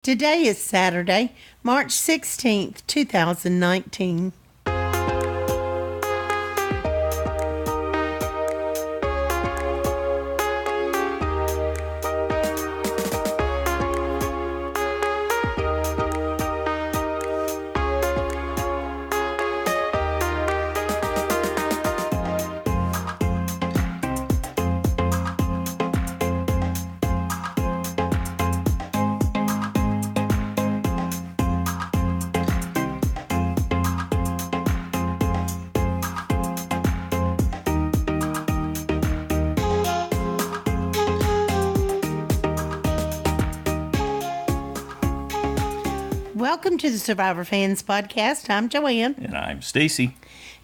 Today is Saturday, March 16th, 2019. Welcome to the Survivor Fans Podcast. I'm Joanne. And I'm Stacy.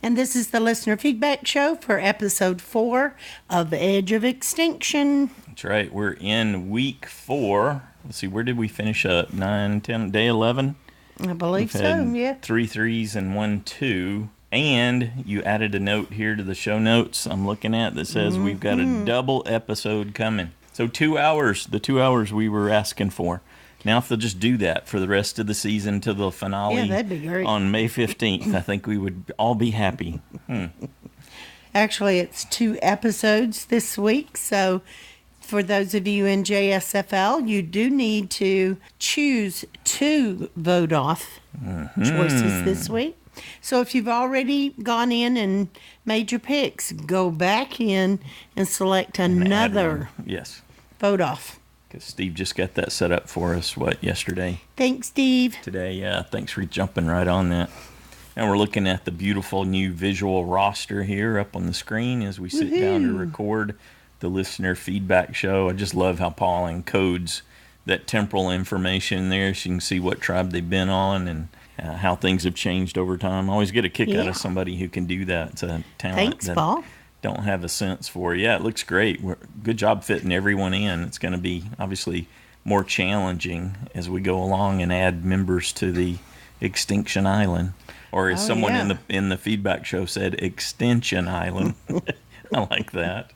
And this is the Listener Feedback Show for Episode 4 of Edge of Extinction. That's right. We're in week 4. Let's see, where did we finish up? 9, 10, day 11? I believe so, yeah. 3 3s and 1 2. And you added a note here to the show notes I'm looking at that says we've got a double episode coming. So 2 hours, the 2 hours we were asking for. Now, if they'll just do that for the rest of the season to the finale that'd be great. On May 15th, I think we would all be happy. Actually, it's 2 episodes this week, so for those of you in JSFL, you do need to choose 2 vote off choices this week. So if you've already gone in and made your picks, go back in and select another vote off. Because Steve just got that set up for us, yesterday? Thanks, Steve. Today, yeah. Thanks for jumping right on that. And we're looking at the beautiful new visual roster here up on the screen as we sit down to record the listener feedback show. I just love how Paul encodes that temporal information there so you can see what tribe they've been on and how things have changed over time. I always get a kick out of somebody who can do that. It's a talent. Thanks, Paul. Don't have a sense for. Yeah, it looks great. Good job fitting everyone in. It's going to be obviously more challenging as we go along and add members to the Extinction Island, or as someone in the feedback show said, Extension Island. I like that.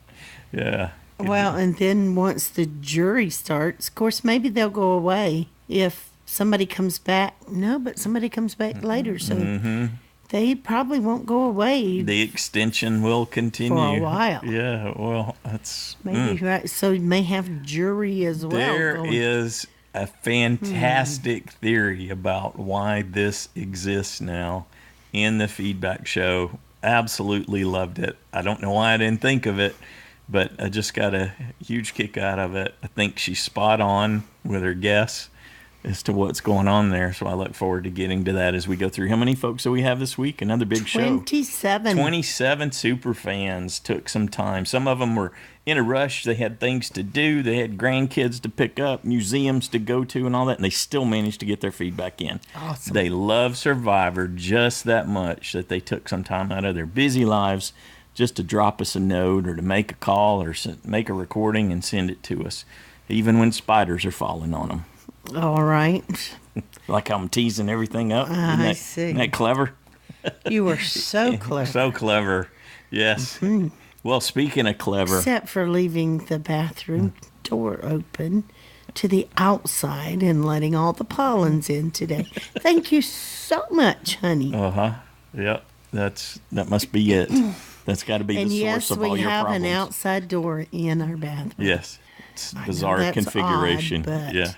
Yeah. Well, and then once the jury starts, of course, maybe they'll go away if somebody comes back. No, but somebody comes back later, so. They probably won't go away. The extension will continue. For a while. Yeah, well, that's... Maybe right. So you may have jury as well. There is a fantastic theory about why this exists now in the feedback show. Absolutely loved it. I don't know why I didn't think of it, but I just got a huge kick out of it. I think she's spot on with her guess as to what's going on there. So I look forward to getting to that as we go through. How many folks do we have this week? Another big show. 27 super fans took some time. Some of them were in a rush. They had things to do. They had grandkids to pick up, museums to go to and all that, and they still managed to get their feedback in. Awesome. They love Survivor just that much that they took some time out of their busy lives just to drop us a note or to make a call or make a recording and send it to us, even when spiders are falling on them. All right. Like how I'm teasing everything up. I see. Isn't that clever? You were so clever. So clever. Yes. Mm-hmm. Well, speaking of clever. Except for leaving the bathroom door open to the outside and letting all the pollens in today. Thank you so much, honey. Uh-huh. Yep. That must be it. That's got to be the source of all your problems. And yes, we have an outside door in our bathroom. Yes. It's bizarre configuration. Odd, yeah.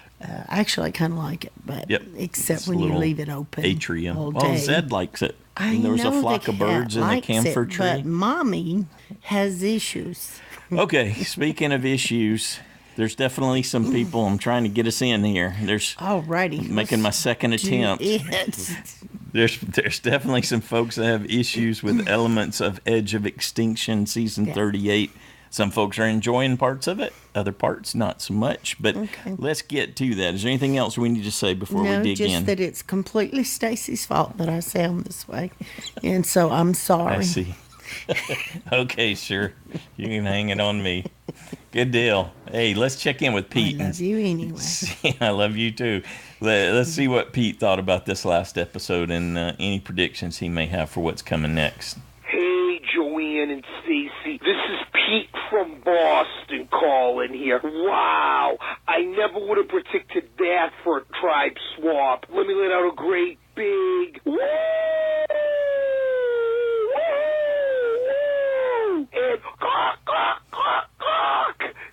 Actually, I kind of like it, but except it's when you leave it open atrium. all day. Well, Zed likes it. And there was a flock of birds in the camphor tree. But Mommy has issues. Okay, speaking of issues, there's definitely some people. I'm trying to get us in here. Alrighty. Making my second attempt. There's definitely some folks that have issues with elements of Edge of Extinction season 38. Some folks are enjoying parts of it, other parts not so much. But let's get to that. Is there anything else we need to say before we dig in? No, just that it's completely Stacy's fault that I sound this way. And so I'm sorry. I see. Okay, sure. You can hang it on me. Good deal. Hey, let's check in with Pete. I love you anyway. I love you too. Let's see what Pete thought about this last episode and any predictions he may have for what's coming next. Hey, Joanne and Stacy. This is Pete from Boston calling here. Wow, I never would have predicted that for a tribe swap. Let me let out a great big woo! Woo! And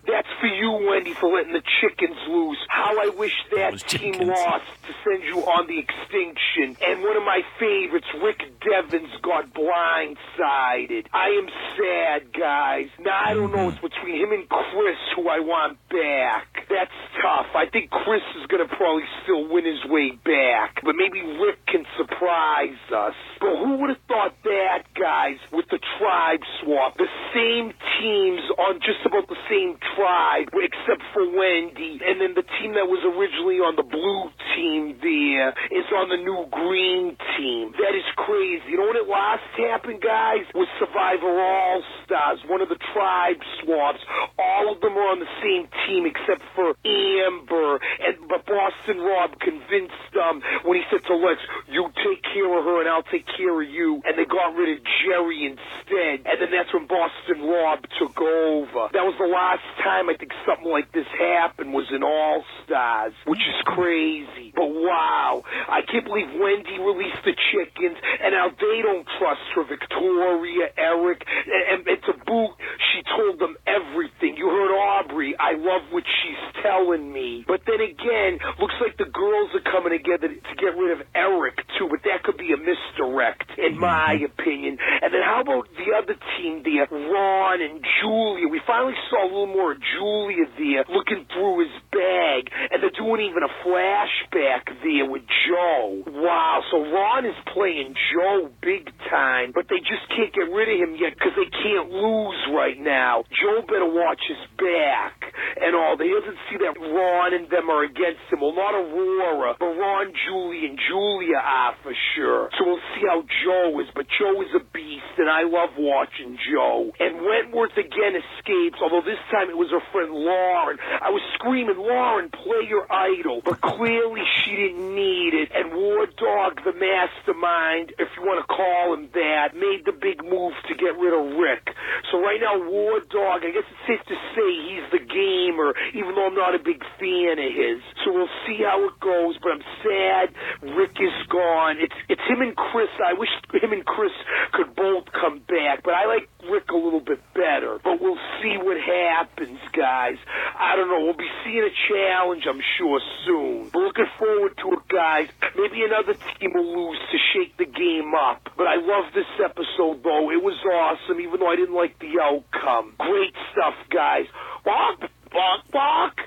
that's for you, Wendy, for letting the chickens loose. How I wish that team lost to send you on the extinction. And one of my favorites, Rick Devens, got blindsided. I am sad, guys. Now, I don't know. It's between him and Chris who I want back. That's tough. I think Chris is going to probably still win his way back. But maybe Rick can surprise us. But who would have thought that, guys, with the tribe swap? The same teams on just about the same tribe, except for Wendy. And then the team that was originally on the blue team there is on the new green team. That is crazy. You know when it last happened, guys? Was Survivor All-Stars, one of the tribe swaps. All of them are on the same team except for Amber. But Boston Rob convinced them when he said to Lex, you take care of her and I'll take care of you. And they got rid of Jerry instead. And then that's when Boston Rob took over. That was the last time I think something like this happened was in All-Stars, which is crazy. But wow, I can't believe Wendy released the chickens, and now they don't trust her. Victoria, Eric, and to boot, she told them everything. You heard Aubrey. I love what she's telling me. But then again, looks like the girls are coming together to get rid of Eric, too, but that could be a misdirect, in my opinion. And then how about the other team there, Ron and Julia? We finally saw a little more of Julia there looking through his bag, and they're doing even a flashback there with Joe. Wow, so Ron is playing Joe big time, but they just can't get rid of him yet because they can't lose right now. Joe better watch his back and all. He doesn't see that Ron and them are against him. Well, not Aurora, but Ron, Julie, and Julia are for sure. So we'll see how Joe is, but Joe is a beast, and I love watching Joe. And Wentworth again escapes, although this time it was her friend Lauren. I was screaming, Lauren, play your idol, but clearly she didn't need it. And War Dog, the mastermind, if you want to call him that, made the big move to get rid of Rick. So right now, War Dog, I guess it's safe to say he's the gamer, even though I'm not a big fan of his. So we'll see how it goes, but I'm sad Rick is gone. It's him and Chris. I wish him and Chris could both come back, but I like Rick a little bit better. But we'll see what happens, guys. I don't know. We'll be seeing a challenge, I'm sure, soon. But looking forward to it, guys. Maybe another team will lose to shake the game up. But I love this episode, though. It was awesome, even though I didn't like the outcome. Great stuff, guys. Bark, bark, bark.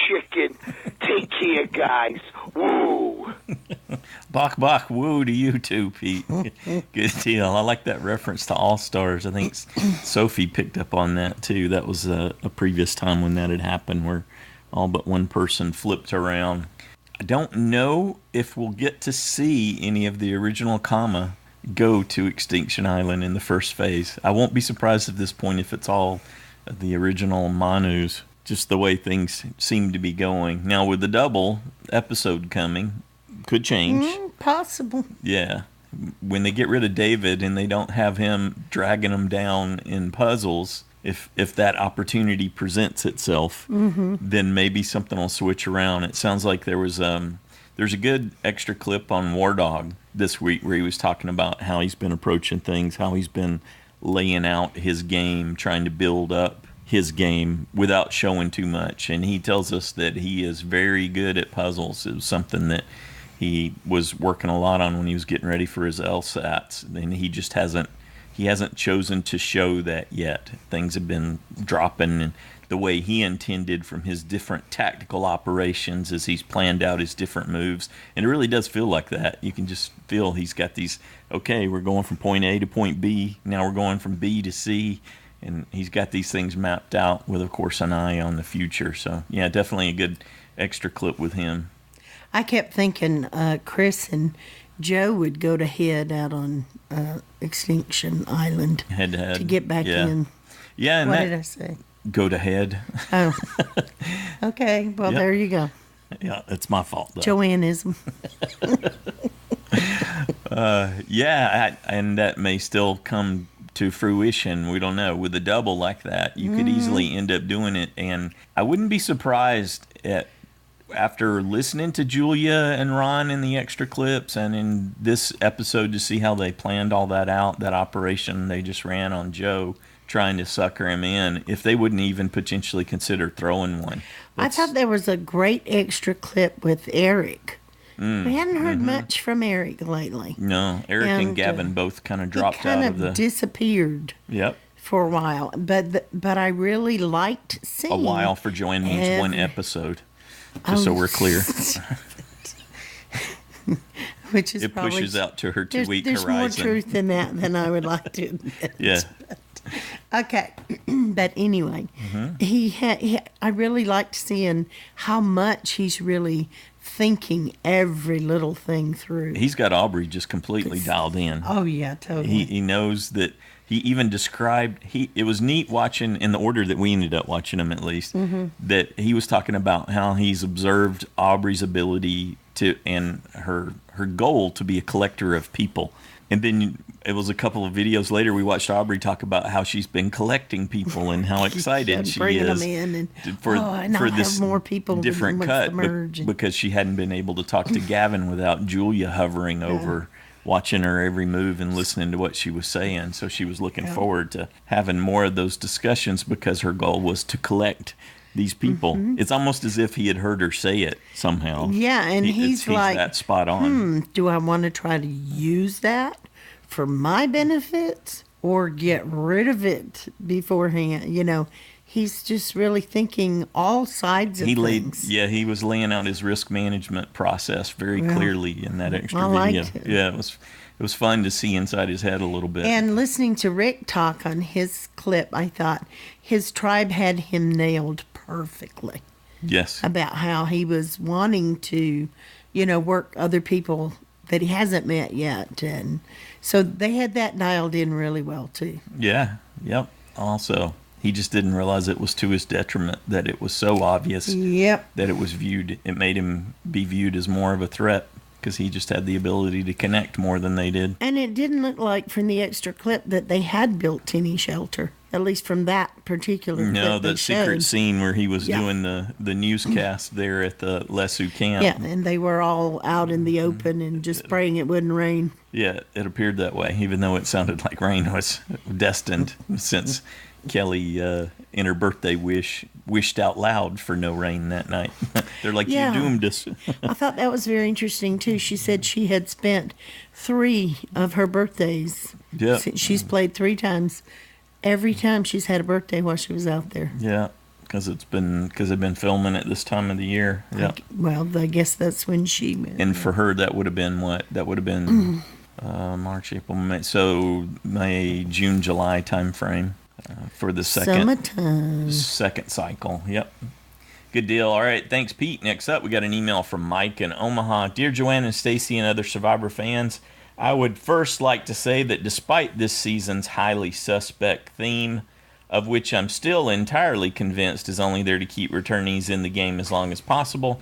Chicken. Take care, guys. Woo. Bach, bach, woo to you too, Pete. Good deal. I like that reference to All-Stars. I think Sophie picked up on that too. That was a previous time when that had happened where all but one person flipped around. I don't know if we'll get to see any of the original Kama go to Extinction Island in the first phase. I won't be surprised at this point if it's all the original Manus, just the way things seem to be going. Now with the double episode coming, could change. Possible. Yeah. When they get rid of David and they don't have him dragging them down in puzzles, if that opportunity presents itself, then maybe something will switch around. It sounds like there's a good extra clip on War Dog this week where he was talking about how he's been approaching things, how he's been laying out his game, trying to build up his game without showing too much. And he tells us that he is very good at puzzles. It was something that he was working a lot on when he was getting ready for his LSATs, and he just hasn't chosen to show that yet. Things have been dropping the way he intended from his different tactical operations as he's planned out his different moves. And it really does feel like that. You can just feel he's got these, okay, we're going from point A to point B. Now we're going from B to C. And he's got these things mapped out with, of course, an eye on the future. So, yeah, definitely a good extra clip with him. I kept thinking Chris and Joe would go to head out on Extinction Island. Head to head. To get back in. Yeah. And what did I say? Go to head. Oh. Okay. Well, There you go. Yeah, it's my fault, though. Joannism. And that may still come to fruition. We don't know. With a double like that, you could easily end up doing it. And I wouldn't be surprised after listening to Julia and Ron in the extra clips and in this episode to see how they planned all that out, that operation they just ran on Joe, trying to sucker him in, if they wouldn't even potentially consider throwing one. I thought there was a great extra clip with Eric. We hadn't heard much from Eric lately. No, Eric and Gavin both kind of dropped out of the... disappeared. Yep. For a while. But I really liked seeing... A while for Joanne means one episode. Just so we're clear. Which is it probably... pushes out to her 2-week horizon. There's more truth in that than I would like to admit. Yeah. Okay, but anyway, I really liked seeing how much he's really thinking every little thing through. He's got Aubrey just completely dialed in. Oh yeah, totally. He knows that. He even described. It was neat watching in the order that we ended up watching him, at least. That he was talking about how he's observed Aubrey's ability to and her goal to be a collector of people. And then it was a couple of videos later we watched Aubrey talk about how she's been collecting people and how excited she bringing is them in and, for this more people different cut because she hadn't been able to talk to Gavin without Julia hovering over, watching her every move and listening to what she was saying. So she was looking forward to having more of those discussions because her goal was to collect these people. It's almost as if he had heard her say it somehow. Yeah, and he's like, that spot on. Do I want to try to use that for my benefit or get rid of it beforehand? You know, he's just really thinking all sides of things. He was laying out his risk management process very clearly in that extra video. Liked it. Yeah, it was fun to see inside his head a little bit. And listening to Rick talk on his clip, I thought his tribe had him nailed perfectly. Yes. About how he was wanting to, work other people that he hasn't met yet. And so they had that dialed in really well, too. Yeah. Yep. Also, he just didn't realize it was to his detriment, that it was so obvious that it made him be viewed as more of a threat because he just had the ability to connect more than they did. And it didn't look like from the extra clip that they had built any shelter, at least from that particular clip. No, that secret scene where he was doing the newscast there at the Lesu camp. Yeah, and they were all out in the open and just praying it wouldn't rain. Yeah, it appeared that way, even though it sounded like rain was destined since Kelly, in her birthday wished out loud for no rain that night. They're like, you doomed us. I thought that was very interesting, too. She said she had spent 3 of her birthdays. Yeah. She's played 3 times. Every time she's had a birthday while she was out there. Yeah, because they've been filming at this time of the year. Yeah. I guess that's when she... And for her, that would have been what? That would have been March, April, May. So May, June, July time frame. For the second cycle. Yep. Good deal. All right. Thanks, Pete. Next up, we got an email from Mike in Omaha. Dear Joanne and Stacy and other Survivor fans, I would first like to say that despite this season's highly suspect theme, of which I'm still entirely convinced is only there to keep returnees in the game as long as possible,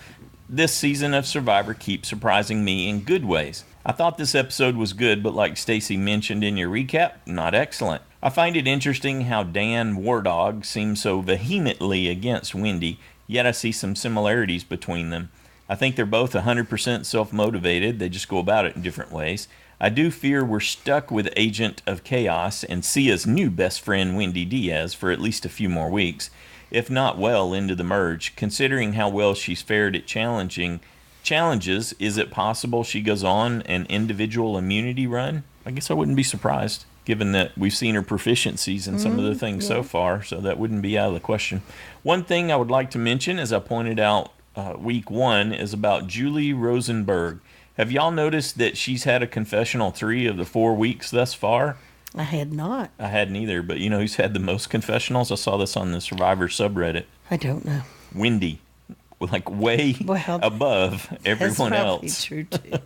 this season of Survivor keeps surprising me in good ways. I thought this episode was good, but like Stacy mentioned in your recap, not excellent. I find it interesting how Dan Wardog seems so vehemently against Wendy, yet I see some similarities between them. I think they're both 100% self-motivated, they just go about it in different ways. I do fear we're stuck with Agent of Chaos and Sia's new best friend Wendy Diaz for at least a few more weeks, if not well into the merge. Considering how well she's fared at challenges, is it possible she goes on an individual immunity run? I guess I wouldn't be surprised, given that we've seen her proficiencies in some of the things so far, so that wouldn't be out of the question. One thing I would like to mention, as I pointed out week 1, is about Julie Rosenberg. Have y'all noticed that she's had a confessional 3 of the 4 weeks thus far? I had not. I hadn't either, but who's had the most confessionals? I saw this on the Survivor subreddit. I don't know. Wendy. like way above everyone else. That's probably true too.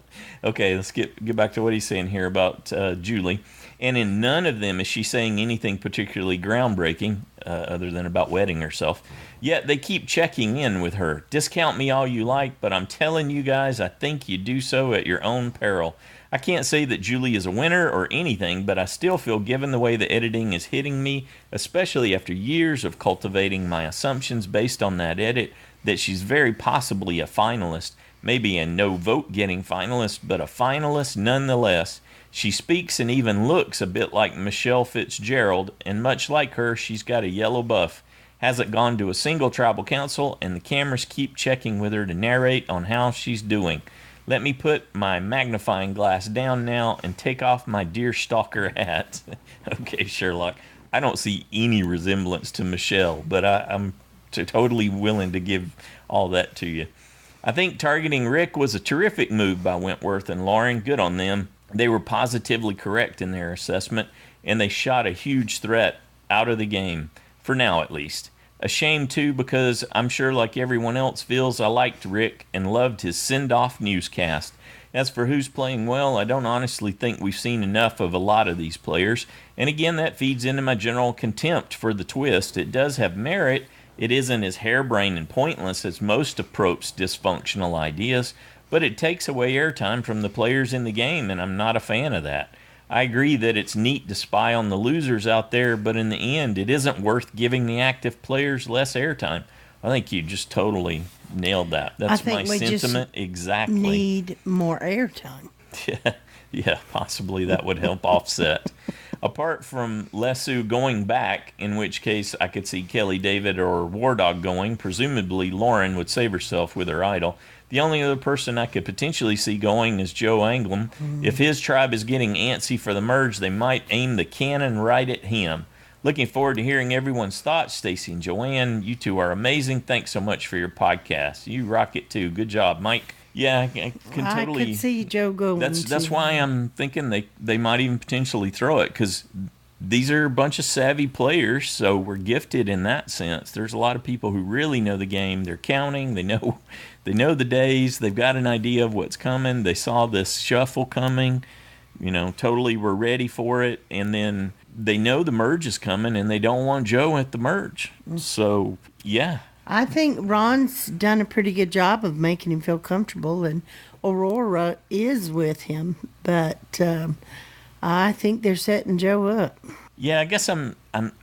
Okay, let's get back to what he's saying here about Julie. And in none of them is she saying anything particularly groundbreaking, other than about wetting herself. Yet they keep checking in with her. Discount me all you like, but I'm telling you guys, I think you do so at your own peril. I can't say that Julie is a winner or anything, but I still feel, given the way the editing is hitting me, especially after years of cultivating my assumptions based on that edit, that she's very possibly a finalist. Maybe a no-vote-getting finalist, but a finalist nonetheless. She speaks and even looks a bit like Michelle Fitzgerald, and much like her, she's got a yellow buff. Hasn't gone to a single tribal council, and the cameras keep checking with her to narrate on how she's doing. Let me put my magnifying glass down now and take off my deer stalker hat. Okay, Sherlock. I don't see any resemblance to Michelle, but I'm totally willing to give all that to you. I think targeting Rick was a terrific move by Wentworth and Lauren. Good on them. They were positively correct in their assessment, and they shot a huge threat out of the game, for now at least. A shame, too, because I'm sure, like everyone else feels, I liked Rick and loved his send-off newscast. As for who's playing well, I don't honestly think we've seen enough of a lot of these players. And again, that feeds into my general contempt for the twist. It does have merit. It isn't as harebrained and pointless as most approach dysfunctional ideas, but it takes away airtime from the players in the game, and I'm not a fan of that. I agree that it's neat to spy on the losers out there, but in the end, it isn't worth giving the active players less airtime. I think you just totally nailed that. That's my sentiment exactly. Need more airtime. Yeah, possibly that would help offset. Apart from Lesu going back, in which case I could see Kelly David or War Dog going, presumably Lauren would save herself with her idol. The only other person I could potentially see going is Joe Anglem. If his tribe is getting antsy for the merge, they might aim the cannon right at him. Looking forward to hearing everyone's thoughts. Stacy and Joanne, you two are amazing. Thanks so much for your podcast. You rock it too. Good job, Mike. Yeah, I can totally. I could see Joe going. That's why I'm thinking they might even potentially throw it, because these are a bunch of savvy players, so we're gifted in that sense. There's a lot of people who really know the game. They're counting. They know the days. They've got an idea of what's coming. They saw this shuffle coming. Totally were ready for it, and then they know the merge is coming, and they don't want Joe at the merge. So yeah. I think Ron's done a pretty good job of making him feel comfortable, and Aurora is with him, but I think they're setting Joe up. Yeah, I guess I'm.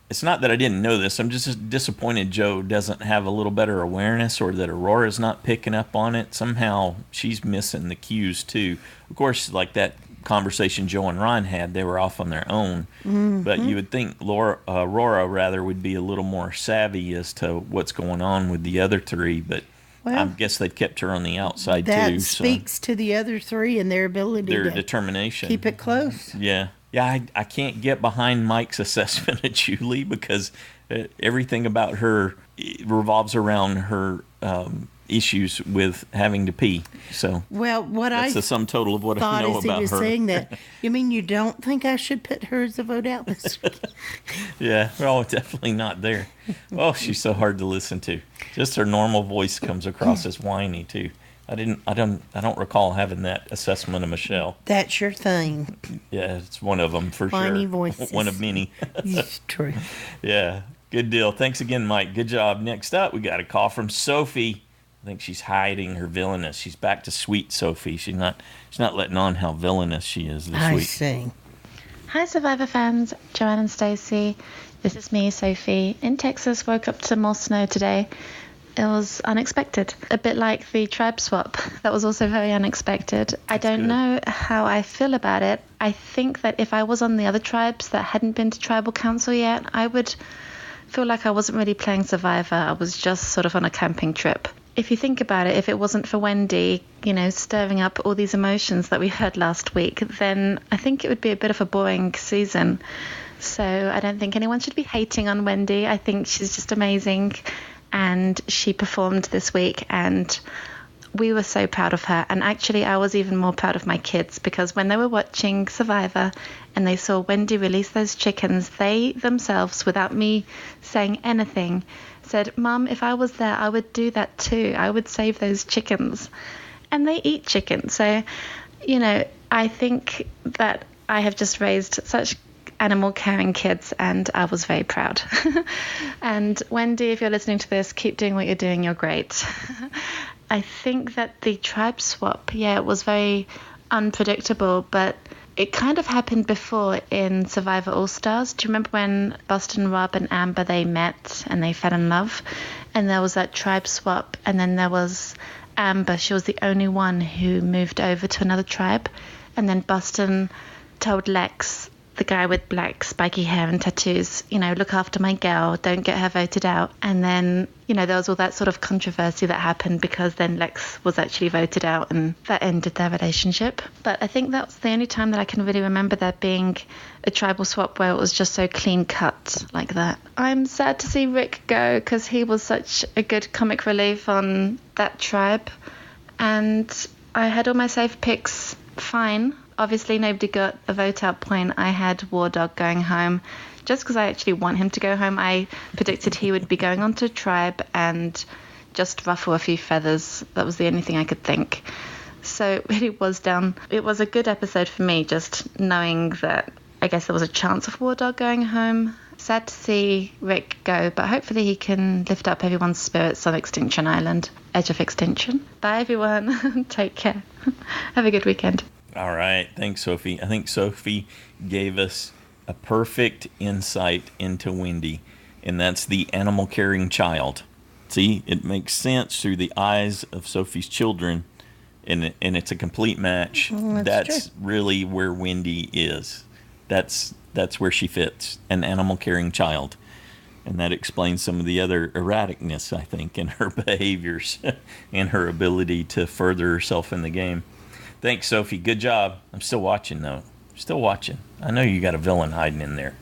It's not that I didn't know this. I'm just disappointed Joe doesn't have a little better awareness, or that Aurora's not picking up on it. Somehow she's missing the cues too. Of course, like that conversation Joe and Ron had, they were off on their own. Mm-hmm. But you would think Aurora would be a little more savvy as to what's going on with the other three. But I guess they've kept her on the outside too. That speaks to the other three and their ability, their determination, keep it close. Yeah. I can't get behind Mike's assessment of Julie, because everything about her revolves around her issues with having to pee. So that's the sum total of what I know about her. He was saying that. You mean you don't think I should put her as a vote out this week? Yeah, well, definitely not there. Oh, she's so hard to listen to. Just her normal voice comes across as whiny too. I don't recall having that assessment of Michelle. That's your thing. Yeah, it's one of them for whiny sure. Voices. One of many. It's true. Yeah, good deal. Thanks again, Mike. Good job. Next up, we got a call from Sophie. I think she's hiding her villainous. She's back to sweet Sophie. She's not letting on how villainous she is this week. I see. Hi, Survivor fans. Joanne and Stacey. This is me, Sophie. In Texas, woke up to more snow today. It was unexpected. A bit like the tribe swap. That was also very unexpected. I don't know how I feel about it. I think that if I was on the other tribes that hadn't been to tribal council yet, I would feel like I wasn't really playing Survivor. I was just sort of on a camping trip. If you think about it, if it wasn't for Wendy, stirring up all these emotions that we heard last week, then I think it would be a bit of a boring season. So I don't think anyone should be hating on Wendy. I think she's just amazing. And she performed this week, and we were so proud of her. And actually, I was even more proud of my kids, because when they were watching Survivor and they saw Wendy release those chickens, they themselves, without me saying anything, said, "Mum, if I was there, I would do that too. I would save those chickens." And they eat chicken. So, I think that I have just raised such animal caring kids, and I was very proud. And Wendy, if you're listening to this, keep doing what you're doing. You're great. I think that the tribe swap, it was very unpredictable, but it kind of happened before in Survivor All-Stars. Do you remember when Boston, Rob, and Amber, they met and they fell in love? And there was that tribe swap, and then there was Amber. She was the only one who moved over to another tribe. And then Boston told Lex, the guy with black spiky hair and tattoos, look after my girl, don't get her voted out. And then, there was all that sort of controversy that happened because then Lex was actually voted out, and that ended their relationship. But I think that's the only time that I can really remember there being a tribal swap where it was just so clean cut like that. I'm sad to see Rick go because he was such a good comic relief on that tribe. And I had all my safe picks fine. Obviously, nobody got a vote out point. I had War Dog going home just because I actually want him to go home. I predicted he would be going on to tribe and just ruffle a few feathers. That was the only thing I could think. So it really was down. It was a good episode for me, just knowing that I guess there was a chance of War Dog going home. Sad to see Rick go, but hopefully he can lift up everyone's spirits on Extinction Island, edge of extinction. Bye, everyone. Take care. Have a good weekend. All right. Thanks, Sophie. I think Sophie gave us a perfect insight into Wendy, and that's the animal-caring child. See, it makes sense through the eyes of Sophie's children, and it's a complete match. That's really where Wendy is. That's where she fits, an animal-caring child. And that explains some of the other erraticness, I think, in her behaviors and her ability to further herself in the game. Thanks, Sophie. Good job. I'm still watching, though. Still watching. I know you got a villain hiding in there.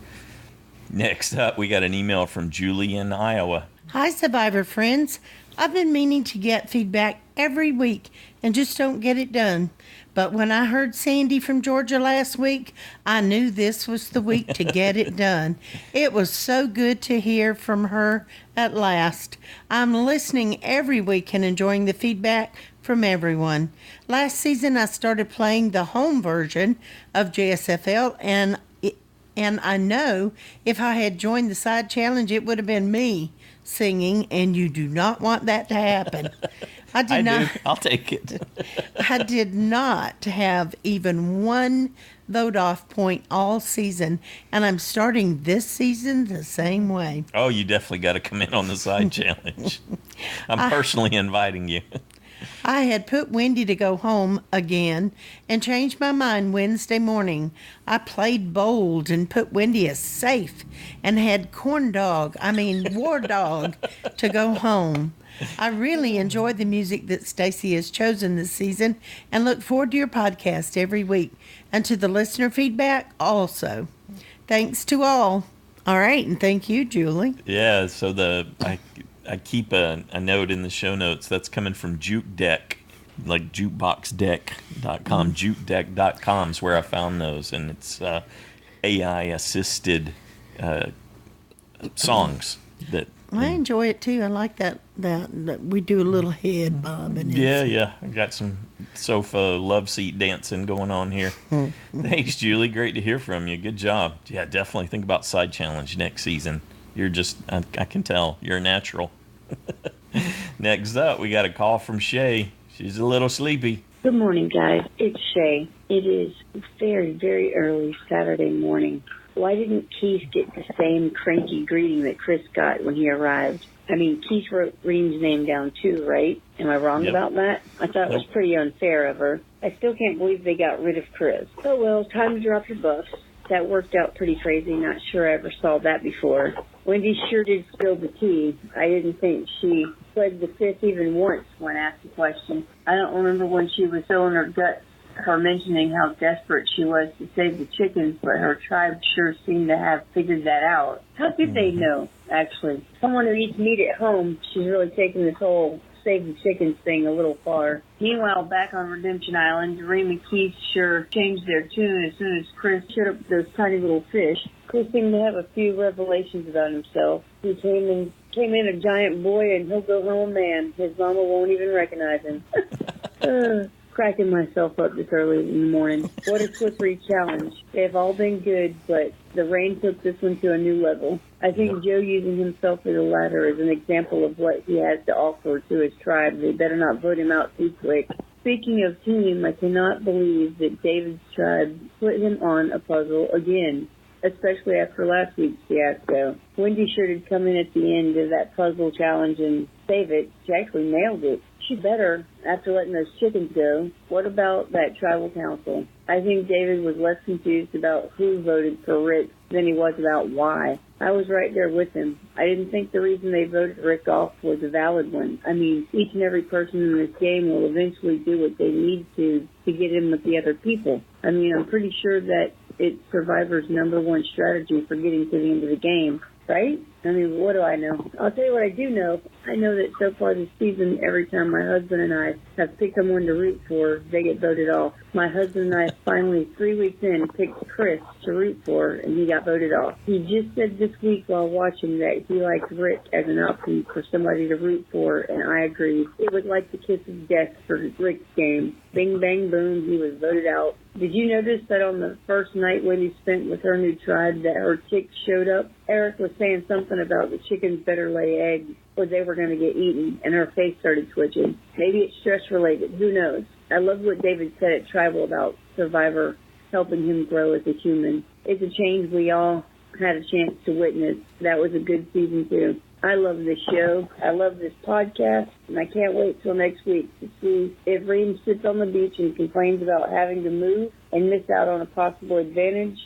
Next up, we got an email from Julie in Iowa. Hi, Survivor friends. I've been meaning to get feedback every week and just don't get it done. But when I heard Sandy from Georgia last week, I knew this was the week to get it done. It was so good to hear from her at last. I'm listening every week and enjoying the feedback from everyone. Last season, I started playing the home version of JSFL, and I know if I had joined the side challenge, it would have been me singing, and you do not want that to happen. I do. I'll take it. I did not have even one vote off point all season, and I'm starting this season the same way. Oh, you definitely got to come in on the side challenge. I'm personally inviting you. I had put Wendy to go home again and changed my mind Wednesday morning. I played bold and put Wendy as safe and had War Dog to go home. I really enjoy the music that Stacy has chosen this season and look forward to your podcast every week and to the listener feedback also. Thanks to all. All right, and thank you, Julie. Yeah, so I keep a note in the show notes that's coming from Juke Deck, like jukeboxdeck.com. Jukedeck.com is where I found those, and it's AI assisted songs that. I enjoy it too. I like that we do a little head bob in it. Yeah. I got some sofa love seat dancing going on here. Thanks, Julie. Great to hear from you. Good job. Yeah, definitely think about side challenge next season. You're just, I can tell, you're a natural. Next up, we got a call from Shea. She's a little sleepy. Good morning, guys. It's Shea. It is very, very early Saturday morning. Why didn't Keith get the same cranky greeting that Chris got when he arrived? I mean, Keith wrote Reem's name down too, right? Am I wrong about that? I thought it was pretty unfair of her. I still can't believe they got rid of Chris. Oh, well, time to drop your buffs. That worked out pretty crazy. Not sure I ever saw that before. Wendy sure did spill the tea. I didn't think she pled the fifth even once when asked the question. I don't remember when she was so in her guts, her mentioning how desperate she was to save the chickens, but her tribe sure seemed to have figured that out. How could they know, actually? Someone who eats meat at home, she's really taking this whole save the chickens thing a little far. Meanwhile, back on Redemption Island, Reem and Keith sure changed their tune as soon as Chris showed up with those tiny little fish. Chris seemed to have a few revelations about himself. He came and came in a giant boy and he'll go home a man. His mama won't even recognize him. Cracking myself up this early in the morning. What a slippery challenge. They've all been good, but the rain took this one to a new level. I think Joe using himself as a ladder is an example of what he has to offer to his tribe. They better not vote him out too quick. Speaking of team, I cannot believe that David's tribe put him on a puzzle again, especially after last week's fiasco. Wendy sure did come in at the end of that puzzle challenge and save it. She actually nailed it. She better, after letting those chickens go. What about that tribal council? I think David was less confused about who voted for Rick than he was about why. I was right there with him. I didn't think the reason they voted Rick off was a valid one. I mean, each and every person in this game will eventually do what they need to get in with the other people. I mean, I'm pretty sure that it's Survivor's #1 strategy for getting to the end of the game, right? I mean, what do I know? I'll tell you what I do know. I know that so far this season, every time my husband and I have picked someone to root for, they get voted off. My husband and I finally, 3 weeks in, picked Chris to root for, and he got voted off. He just said this week while watching that he liked Rick as an option for somebody to root for, and I agree. It was like the kiss of death for Rick's game. Bing, bang, boom, he was voted out. Did you notice that on the first night Wendy spent with her new tribe that her chicks showed up? Eric was saying something about the chickens better lay eggs or they were going to get eaten, and her face started twitching. Maybe it's stress-related. Who knows? I love what David said at Tribal about Survivor helping him grow as a human. It's a change we all had a chance to witness. That was a good season, too. I love this show. I love this podcast, and I can't wait till next week to see if Reem sits on the beach and complains about having to move and miss out on a possible advantage,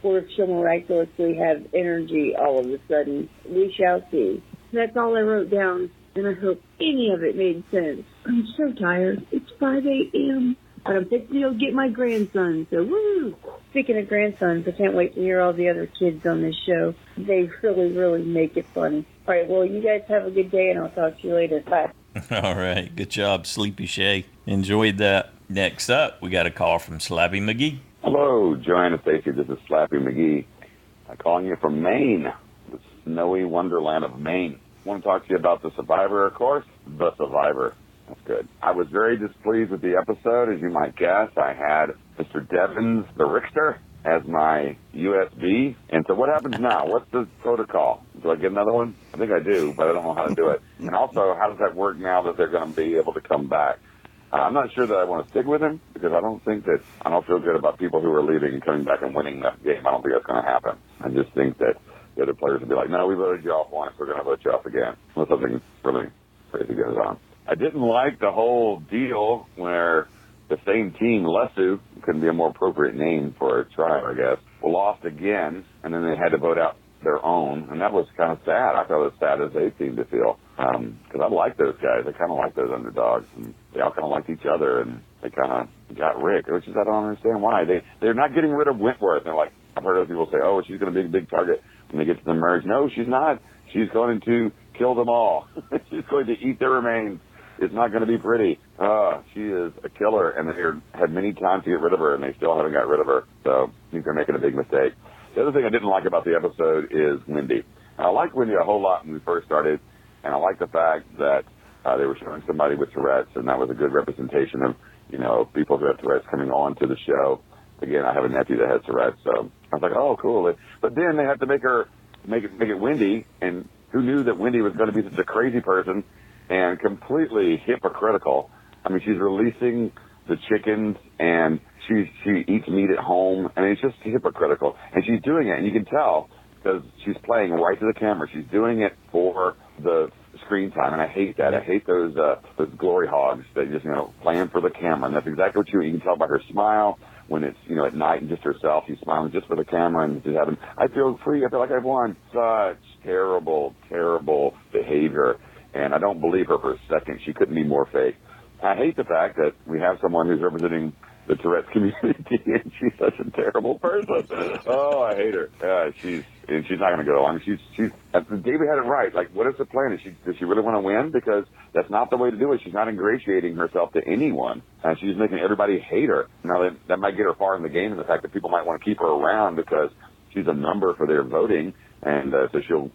or if she'll miraculously have energy all of a sudden. We shall see. That's all I wrote down, and I hope any of it made sense. I'm so tired. It's 5 a.m., but I'm fixing to go get my grandson, so woo! Speaking of grandsons, I can't wait to hear all the other kids on this show. They really, really make it funny. All right, well, you guys have a good day, and I'll talk to you later. Bye. All right. Good job, Sleepy Shea. Enjoyed that. Next up, we got a call from Slappy McGee. Hello, Joanna Stacy. This is Slappy McGee. I'm calling you from Maine, the snowy wonderland of Maine. I want to talk to you about the Survivor, of course. The Survivor. That's good. I was very displeased with the episode, as you might guess. I had Mr. Devins, the Richter, as my USB. And so what happens now? What's the protocol? Do I get another one? I think I do, but I don't know how to do it. And also, how does that work now that they're going to be able to come back? I'm not sure that I want to stick with him because I don't feel good about people who are leaving and coming back and winning that game. I don't think that's going to happen. I just think that the other players will be like, no, we voted you off once. We're going to vote you off again. Unless something really crazy goes on. I didn't like the whole deal where the same team, Lesu, couldn't be a more appropriate name for a tribe, I guess, lost again, and then they had to vote out their own, and that was kind of sad. I felt as sad as they seemed to feel, because I like those guys. I kind of like those underdogs, and they all kind of liked each other, and they kind of got Rick, which is I don't understand why. They're not getting rid of Wentworth. They're like, I've heard other people say, oh, she's going to be a big target when they get to the merge. No, she's not. She's going to kill them all. She's going to eat their remains. It's not going to be pretty. She is a killer, and they had many times to get rid of her, and they still haven't got rid of her. So I think they're making a big mistake. The other thing I didn't like about the episode is Wendy. I liked Wendy a whole lot when we first started, and I like the fact that they were showing somebody with Tourette's, and that was a good representation of, people who have Tourette's coming on to the show. Again, I have a nephew that has Tourette's, so I was like, oh, cool. But then they had to make it Wendy, and who knew that Wendy was going to be such a crazy person and completely hypocritical. I mean, she's releasing the chickens, and she eats meat at home, and it's just hypocritical. And she's doing it, and you can tell because she's playing right to the camera. She's doing it for the screen time, and I hate that. I hate those glory hogs that just playing for the camera, and that's exactly what you can tell by her smile when it's at night and just herself. She's smiling just for the camera and just having. I feel free. I feel like I've won. Such terrible, terrible behavior. And I don't believe her for a second. She couldn't be more fake. I hate the fact that we have someone who's representing the Tourette's community, and she's such a terrible person. Oh, I hate her. She's not going to go. I mean, David had it right. Like, what is the plan? Does she really want to win? Because that's not the way to do it. She's not ingratiating herself to anyone. She's making everybody hate her. Now, that might get her far in the game, and the fact that people might want to keep her around because she's a number for their voting. And so she'll,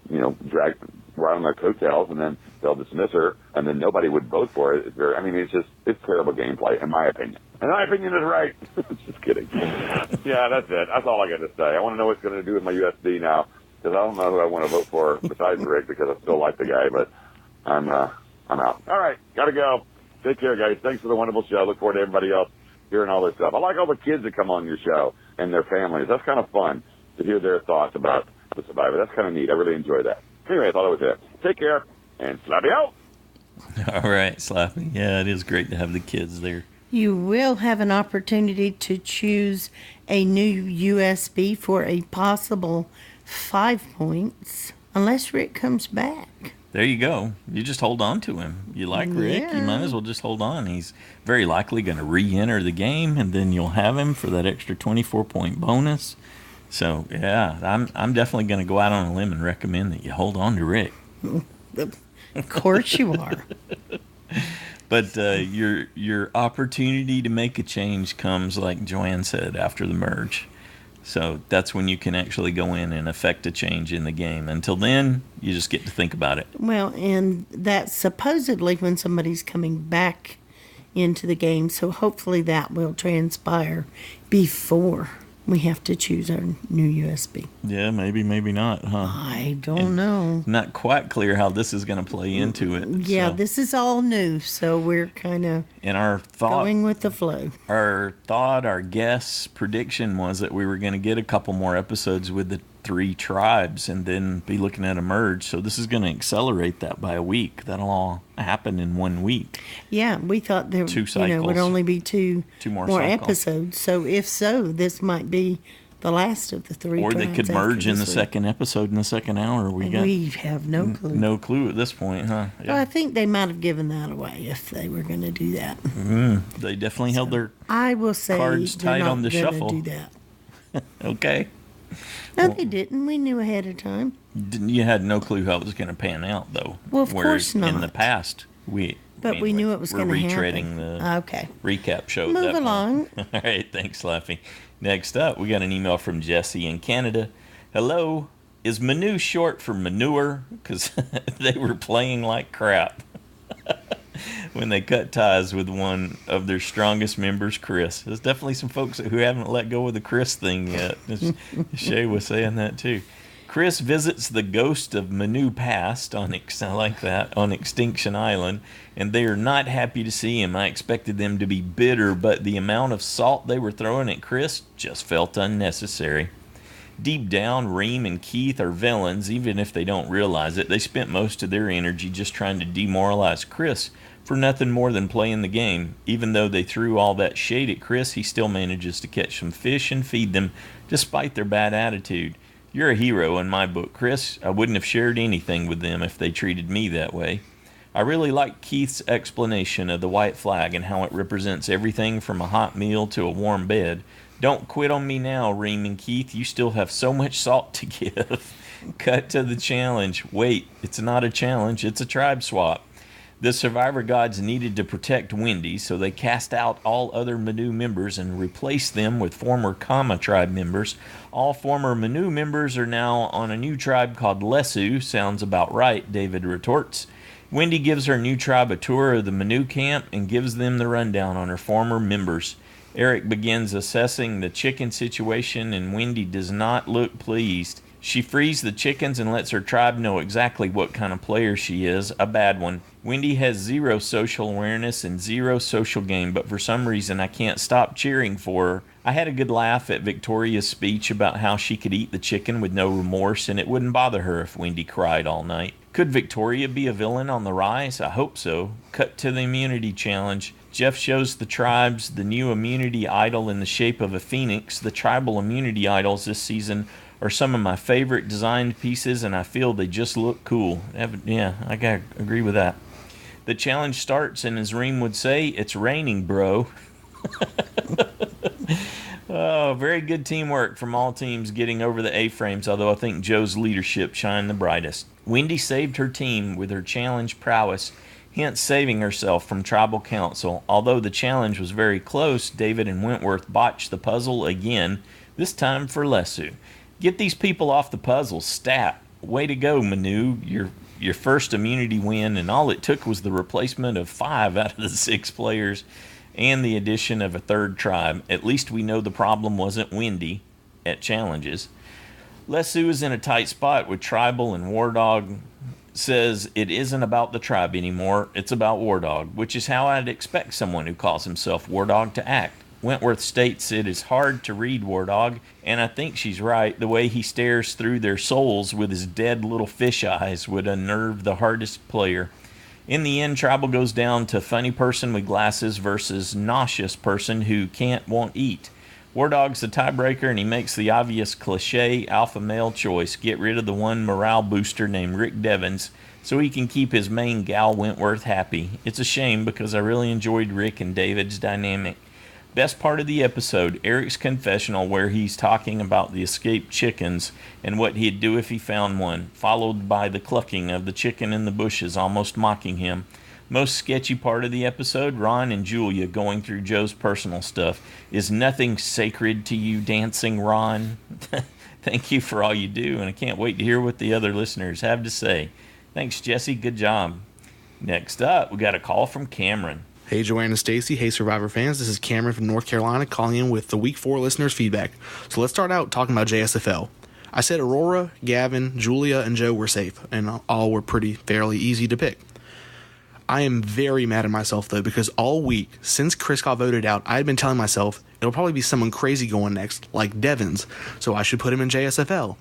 ride on their coattails, and then they'll dismiss her, and then nobody would vote for it. It's terrible gameplay, in my opinion. And my opinion is right. Just kidding. Yeah, that's it. That's all I got to say. I want to know what's going to do with my USB now, because I don't know who I want to vote for besides Rick, because I still like the guy, but I'm out. All right, got to go. Take care, guys. Thanks for the wonderful show. Look forward to everybody else hearing all this stuff. I like all the kids that come on your show and their families. That's kind of fun to hear their thoughts about the Survivor. That's kind of neat. I really enjoy that. Anyway, I thought it was it. Take care, and Slappy out. All right, Slappy. Yeah, it is great to have the kids there. You will have an opportunity to choose a new USB for a possible 5 points, unless Rick comes back. There you go. You just hold on to him. You like Rick, you might as well just hold on. He's very likely going to re-enter the game, and then you'll have him for that extra 24-point bonus. So, yeah, I'm definitely going to go out on a limb and recommend that you hold on to Rick. Of course you are. But your opportunity to make a change comes, like Joanne said, after the merge. So that's when you can actually go in and affect a change in the game. Until then, you just get to think about it. Well, and that's supposedly when somebody's coming back into the game. So hopefully that will transpire before we have to choose our new USB. Yeah, maybe not, huh? I don't know. Not quite clear how this is going to play into it. Yeah, so. This is all new, so we're kind of going with the flow. Our guess prediction was that we were going to get a couple more episodes with the 3 tribes and then be looking at a merge. So this is going to accelerate that by a week. That'll all happen in 1 week. Yeah, we thought there would only be two more episodes. So if so, this might be the last of the 3 or tribes. Or they could merge in the second episode in the second hour. We have no clue. No clue at this point, huh? Yeah. Well, I think they might have given that away if they were going to do that. They definitely held their cards tight on the shuffle. Do that. Okay. No, they didn't. We knew ahead of time. You had no clue how it was going to pan out, though. Well, of course not. In the past, we knew it was going to happen. We're retreading the recap show. Move along. All right, thanks, Slappy. Next up, we got an email from Jesse in Canada. Hello, is Manu short for manure? Because they were playing like crap when they cut ties with one of their strongest members, Chris. There's definitely some folks who haven't let go of the Chris thing yet. Shay was saying that too. Chris visits the ghost of Manu past on Extinction Island, and they are not happy to see him. I expected them to be bitter, but the amount of salt they were throwing at Chris just felt unnecessary. Deep down, Reem and Keith are villains, even if they don't realize it. They spent most of their energy just trying to demoralize Chris for nothing more than playing the game. Even though they threw all that shade at Chris, he still manages to catch some fish and feed them, despite their bad attitude. You're a hero in my book, Chris. I wouldn't have shared anything with them if they treated me that way. I really like Keith's explanation of the white flag and how it represents everything from a hot meal to a warm bed. Don't quit on me now, Reem and Keith. You still have so much salt to give. Cut to the challenge. Wait, it's not a challenge, it's a tribe swap. The survivor gods needed to protect Wendy, so they cast out all other Manu members and replaced them with former Kama tribe members. All former Manu members are now on a new tribe called Lesu. Sounds about right, David retorts. Wendy gives her new tribe a tour of the Manu camp and gives them the rundown on her former members. Eric begins assessing the chicken situation, and Wendy does not look pleased. She frees the chickens and lets her tribe know exactly what kind of player she is, a bad one. Wendy has 0 social awareness and 0 social game, but for some reason I can't stop cheering for her. I had a good laugh at Victoria's speech about how she could eat the chicken with no remorse, and it wouldn't bother her if Wendy cried all night. Could Victoria be a villain on the rise? I hope so. Cut to the immunity challenge. Jeff shows the tribes the new immunity idol in the shape of a phoenix. The tribal immunity idols this season are some of my favorite designed pieces, and I feel they just look cool. Yeah, I gotta agree with that. The challenge starts, and as Reem would say, it's raining, bro. Oh, very good teamwork from all teams getting over the A-frames, although I think Joe's leadership shined the brightest. Wendy saved her team with her challenge prowess, hence saving herself from tribal council. Although the challenge was very close, David and Wentworth botched the puzzle again, this time for Lesu. Get these people off the puzzle, stat. Way to go, Manu. You're your first immunity win, and all it took was the replacement of 5 out of the 6 players and the addition of a third tribe. At least we know the problem wasn't Wendy at challenges. Les Sue is in a tight spot with Tribal, and War Dog says it isn't about the tribe anymore, it's about War Dog, which is how I'd expect someone who calls himself War Dog to act. Wentworth states it is hard to read War Dog, and I think she's right. The way he stares through their souls with his dead little fish eyes would unnerve the hardest player. In the end, Tribal goes down to funny person with glasses versus nauseous person who won't eat. War Dog's the tiebreaker, and he makes the obvious cliche alpha male choice: get rid of the one morale booster named Rick Devens so he can keep his main gal Wentworth happy. It's a shame because I really enjoyed Rick and David's dynamic. Best part of the episode, Eric's confessional where he's talking about the escaped chickens and what he'd do if he found one, followed by the clucking of the chicken in the bushes, almost mocking him. Most sketchy part of the episode, Ron and Julia going through Joe's personal stuff. Is nothing sacred to you, dancing Ron? Thank you for all you do, and I can't wait to hear what the other listeners have to say. Thanks, Jesse. Good job. Next up, we got a call from Cameron. Hey, Joanne and Stacy. Hey, Survivor fans. This is Cameron from North Carolina calling in with the Week 4 listeners' feedback. So let's start out talking about JSFL. I said Aurora, Gavin, Julia, and Joe were safe, and all were fairly easy to pick. I am very mad at myself, though, because all week, since Chris got voted out, I had been telling myself it'll probably be someone crazy going next, like Devens, so I should put him in JSFL.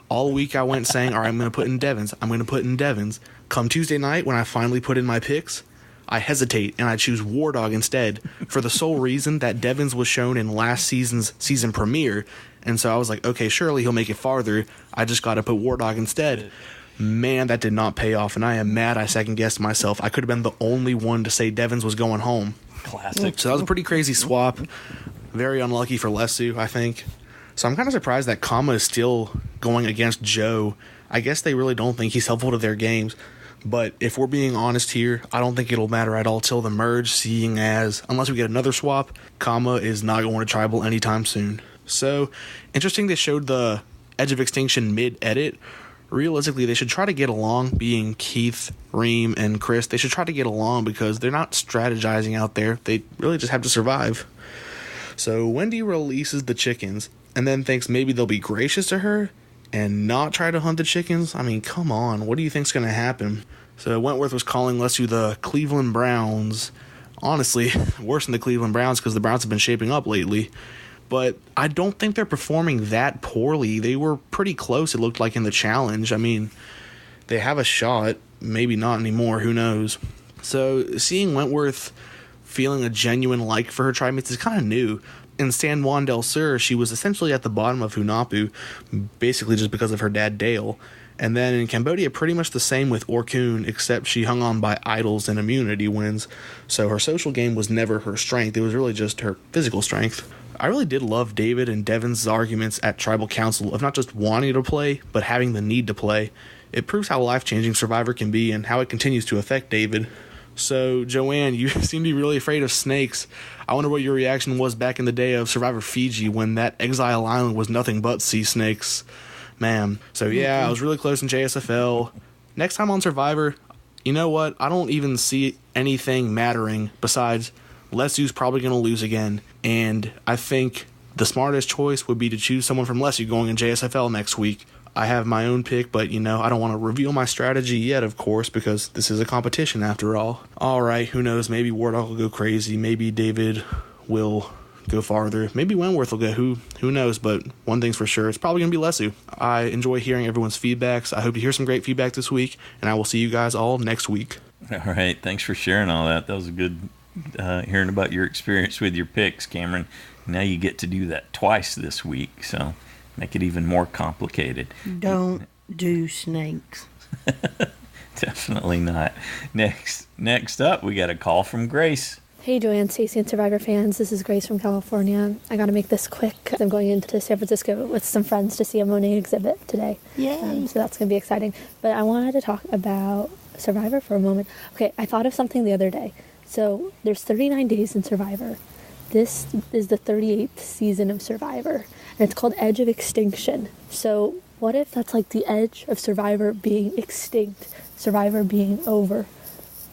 All week I went saying, all right, I'm going to put in Devens. I'm going to put in Devens. Come Tuesday night, when I finally put in my picks, I hesitate, and I choose War Dog instead, for the sole reason that Devens was shown in last season's season premiere, and so I was like, okay, surely he'll make it farther. I just got to put War Dog instead. Man, that did not pay off, and I am mad I second-guessed myself. I could have been the only one to say Devens was going home. Classic. So that was a pretty crazy swap. Very unlucky for Lesu, I think. So I'm kind of surprised that Kama is still going against Joe. I guess they really don't think he's helpful to their games. But if we're being honest here, I don't think it'll matter at all till the merge, seeing as, unless we get another swap, Kama is not going to Tribal anytime soon. So, interesting they showed the Edge of Extinction mid-edit. Realistically, they should try to get along, being Keith, Reem, and Chris. They should try to get along because they're not strategizing out there. They really just have to survive. So, Wendy releases the chickens, and then thinks maybe they'll be gracious to her and not try to hunt the chickens. I mean, come on. What do you think's going to happen? So Wentworth was calling Lesu the Cleveland Browns. Honestly, worse than the Cleveland Browns because the Browns have been shaping up lately. But I don't think they're performing that poorly. They were pretty close, it looked like, in the challenge. I mean, they have a shot. Maybe not anymore. Who knows? So seeing Wentworth feeling a genuine like for her trimates is kind of new. In San Juan del Sur, she was essentially at the bottom of Hunahpu, basically just because of her dad Dale. And then in Cambodia, pretty much the same with Orkun, except she hung on by idols and immunity wins. So her social game was never her strength. It was really just her physical strength. I really did love David and Devon's arguments at Tribal Council of not just wanting to play, but having the need to play. It proves how life-changing Survivor can be and how it continues to affect David. So, Joanne, you seem to be really afraid of snakes. I wonder what your reaction was back in the day of Survivor Fiji when that exile island was nothing but sea snakes. Man. So, yeah, I was really close in JSFL. Next time on Survivor, you know what? I don't even see anything mattering besides Lesu's probably going to lose again. And I think the smartest choice would be to choose someone from Lesu going in JSFL next week. I have my own pick, but, you know, I don't want to reveal my strategy yet, of course, because this is a competition after all. All right, who knows? Maybe Wardog will go crazy. Maybe David will go farther. Maybe Wentworth will go. Who knows? But one thing's for sure, it's probably going to be Lesu. I enjoy hearing everyone's feedbacks. I hope to hear some great feedback this week, and I will see you guys all next week. All right, thanks for sharing all that. That was a good hearing about your experience with your picks, Cameron. Now you get to do that twice this week, so make it even more complicated. Don't do snakes. Definitely not. Next up, we got a call from Grace. Hey, Joanne, Stacey, and Survivor fans. This is Grace from California. I got to make this quick. I'm going into San Francisco with some friends to see a Monet exhibit today. Yay. So that's going to be exciting. But I wanted to talk about Survivor for a moment. Okay, I thought of something the other day. So there's 39 days in Survivor. This is the 38th season of Survivor, and it's called Edge of Extinction. So what if that's like the edge of Survivor being extinct, Survivor being over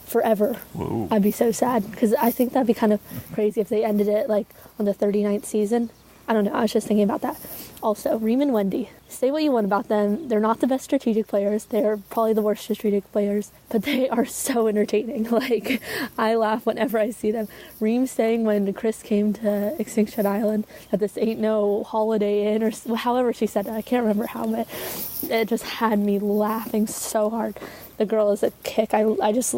forever? Whoa. I'd be so sad, because I think that'd be kind of crazy if they ended it like on the 39th season. I don't know, I was just thinking about that. Also, Reem and Wendy, say what you want about them, they're not the best strategic players, they're probably the worst strategic players, but they are so entertaining. Like, I laugh whenever I see them. Reem saying when Chris came to Extinction Island that this ain't no Holiday Inn, or however she said it, I can't remember how, but it just had me laughing so hard. The girl is a kick. I just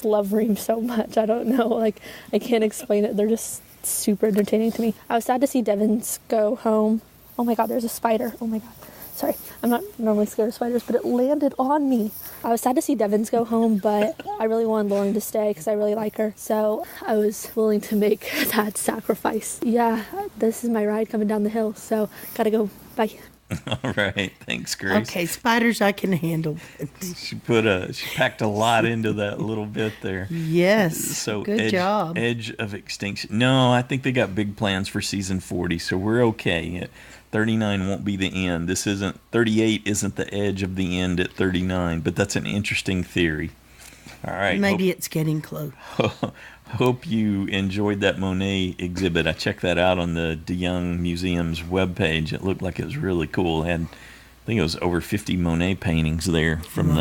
love Reem so much. I don't know, like, I can't explain it. They're just super entertaining to me. I was sad to see Devins go home. Oh my god, there's a spider. Oh my god. Sorry, I'm not normally scared of spiders, but it landed on me. I was sad to see Devins go home, but I really wanted Lauren to stay because I really like her. So I was willing to make that sacrifice. Yeah, this is my ride coming down the hill, so gotta go. Bye. All right, thanks, Grace. Okay, spiders I can handle. She packed a lot into that little bit there. Yes. So good job. Edge of Extinction. No, I think they got big plans for season 40, so we're okay. 39 won't be the end. 38 isn't the edge of the end at 39, but that's an interesting theory. All right. Maybe it's getting close. Hope you enjoyed that Monet exhibit. I checked that out on the DeYoung Museum's webpage. It looked like it was really cool. It had, I think it was over 50 Monet paintings there from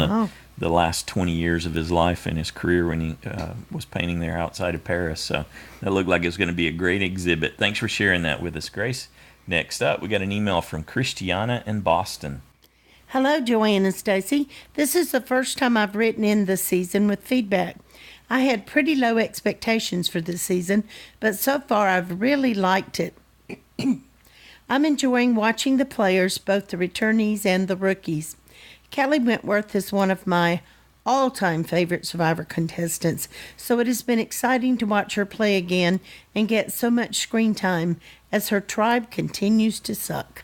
the last 20 years of his life and his career when he was painting there outside of Paris. So that looked like it was going to be a great exhibit. Thanks for sharing that with us, Grace. Next up, we got an email from Christiana in Boston. Hello, Joanne and Stacy. This is the first time I've written in this season with feedback. I had pretty low expectations for this season, but so far I've really liked it. I'm enjoying watching the players, both the returnees and the rookies. Kelly Wentworth is one of my all-time favorite Survivor contestants, so it has been exciting to watch her play again and get so much screen time as her tribe continues to suck.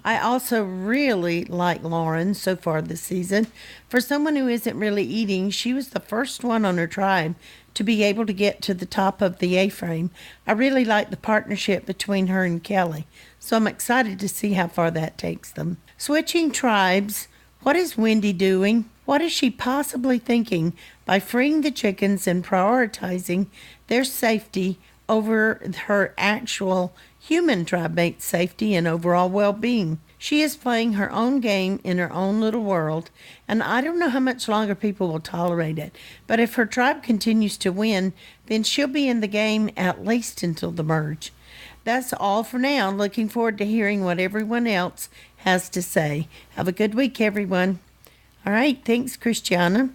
I also really like Lauren so far this season. For someone who isn't really eating, she was the first one on her tribe to be able to get to the top of the A-frame. I really like the partnership between her and Kelly, so I'm excited to see how far that takes them. Switching tribes, what is Wendy doing? What is she possibly thinking by freeing the chickens and prioritizing their safety over her actual human tribe mate's safety and overall well-being? She is playing her own game in her own little world, and I don't know how much longer people will tolerate it. But if her tribe continues to win, then she'll be in the game at least until the merge. That's all for now. Looking forward to hearing what everyone else has to say. Have a good week, everyone. All right, thanks, Christiana.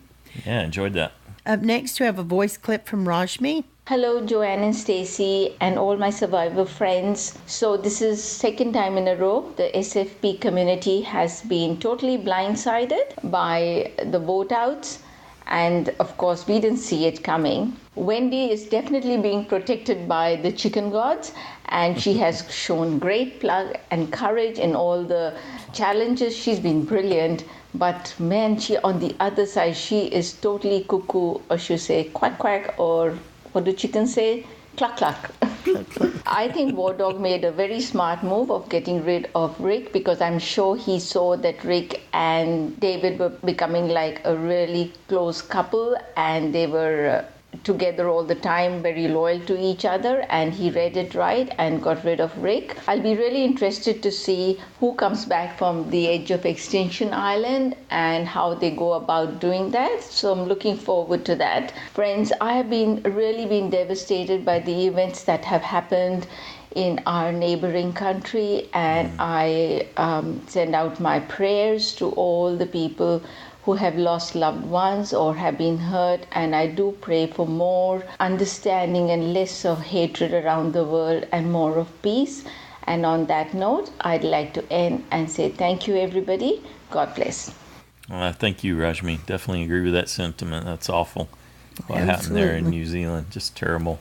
Yeah, enjoyed that. Up next, we have a voice clip from Rashmi. Hello, Joanne and Stacy and all my Survivor friends. So this is second time in a row the SFP community has been totally blindsided by the vote outs. And of course, we didn't see it coming. Wendy is definitely being protected by the chicken gods, and she has shown great pluck and courage in all the challenges. She's been brilliant. But man, she on the other side, she is totally cuckoo, or should say quack quack, or what do chickens say? Cluck cluck. I think War Dog made a very smart move of getting rid of Rick, because I'm sure he saw that Rick and David were becoming like a really close couple, and they were together all the time, very loyal to each other, and he read it right and got rid of Rick. I'll be really interested to see who comes back from the edge of Extinction Island and how they go about doing that. So I'm looking forward to that. Friends, I have really been devastated by the events that have happened in our neighboring country, and I send out my prayers to all the people who have lost loved ones or have been hurt, and I do pray for more understanding and less of hatred around the world and more of peace. And on that note, I'd like to end and say thank you, everybody. God bless. Well, thank you, Rashmi. Definitely agree with that sentiment. That's awful. What happened there in New Zealand, just terrible.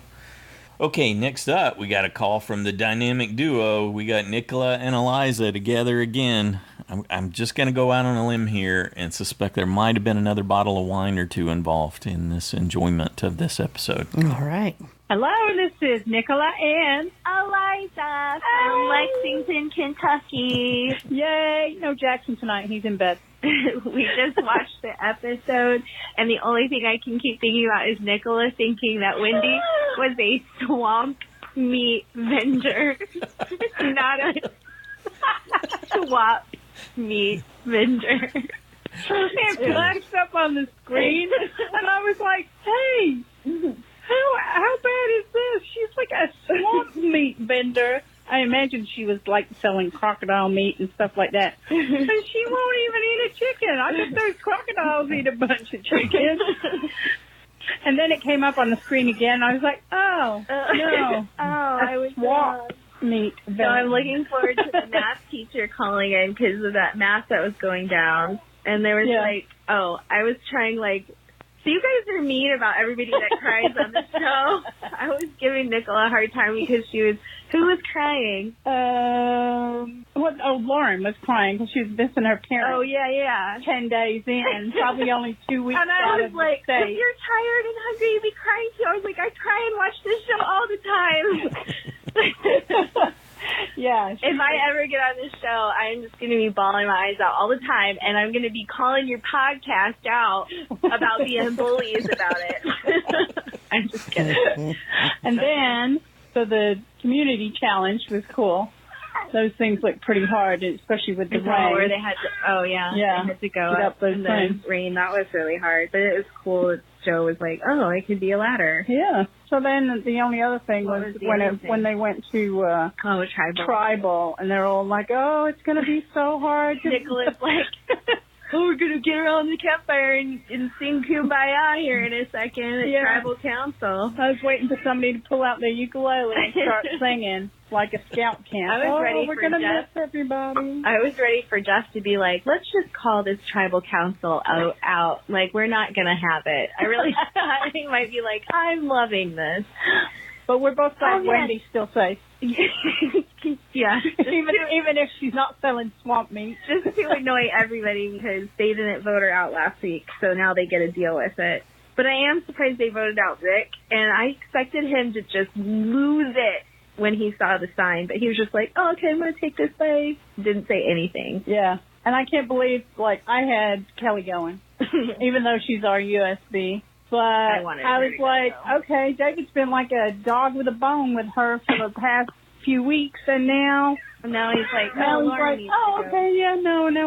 Okay, next up, we got a call from the dynamic duo. We got Nicola-n-Eliza together again. I'm just going to go out on a limb here and suspect there might have been another bottle of wine or two involved in this enjoyment of this episode. All right. Hello, this is Nicola and Eliza from Lexington, Kentucky. Yay! No Jackson tonight. He's in bed. We just watched the episode, and the only thing I can keep thinking about is Nicola thinking that Wendy was a swamp meat vendor, not a swap meat vendor. It flashed up on the screen, and I was like, hey, how bad is this? She's like a swamp meat vendor. I imagine she was like selling crocodile meat and stuff like that. And she won't even eat a chicken. I bet those crocodiles eat a bunch of chicken. And then it came up on the screen again. I was like, oh, no. I was swamp meat vendor. So I'm looking forward to the math teacher calling in because of that math that was going down. And there was I was trying so you guys are mean about everybody that cries on the show. I was giving Nicola a hard time because who was crying? Lauren was crying because she was missing her parents. Oh, yeah. 10 days in, probably only 2 weeks and I was like, if you're tired and hungry, you'd be crying too. I was like, I cry and watch this show all the time. Yeah. If I ever get on this show, I'm just going to be bawling my eyes out all the time, and I'm going to be calling your podcast out about being bullies about it. I'm just kidding. And then, so the community challenge was cool. Those things look pretty hard, especially with the rain. Where they had to, they had to go up in the rain. That was really hard, but it was cool that Joe was like, oh, it could be a ladder. Yeah. So then the only other thing was when they went to tribal, and they're all like, oh, it's going to be so hard. Nicholas like, oh, we're going to get around the campfire and sing Kumbaya here in a second at tribal council. I was waiting for somebody to pull out their ukulele and start singing like a scout camp. I was ready we're for going to Jeff. miss everybody. I was ready for Jeff to be like, let's just call this tribal council out. Like, we're not going to have it. I think he might be like, I'm loving this. But we're both glad Wendy's still safe. Yeah. Even if she's not selling swamp meat. Just to annoy everybody because they didn't vote her out last week, so now they get to deal with it. But I am surprised they voted out Rick, and I expected him to just lose it when he saw the sign, but he was just like, oh, okay, I'm going to take this way. Didn't say anything. Yeah. And I can't believe, I had Kelly going, even though she's our USB. But I was like, okay, David's been like a dog with a bone with her for the past few weeks, and now he's like, now we're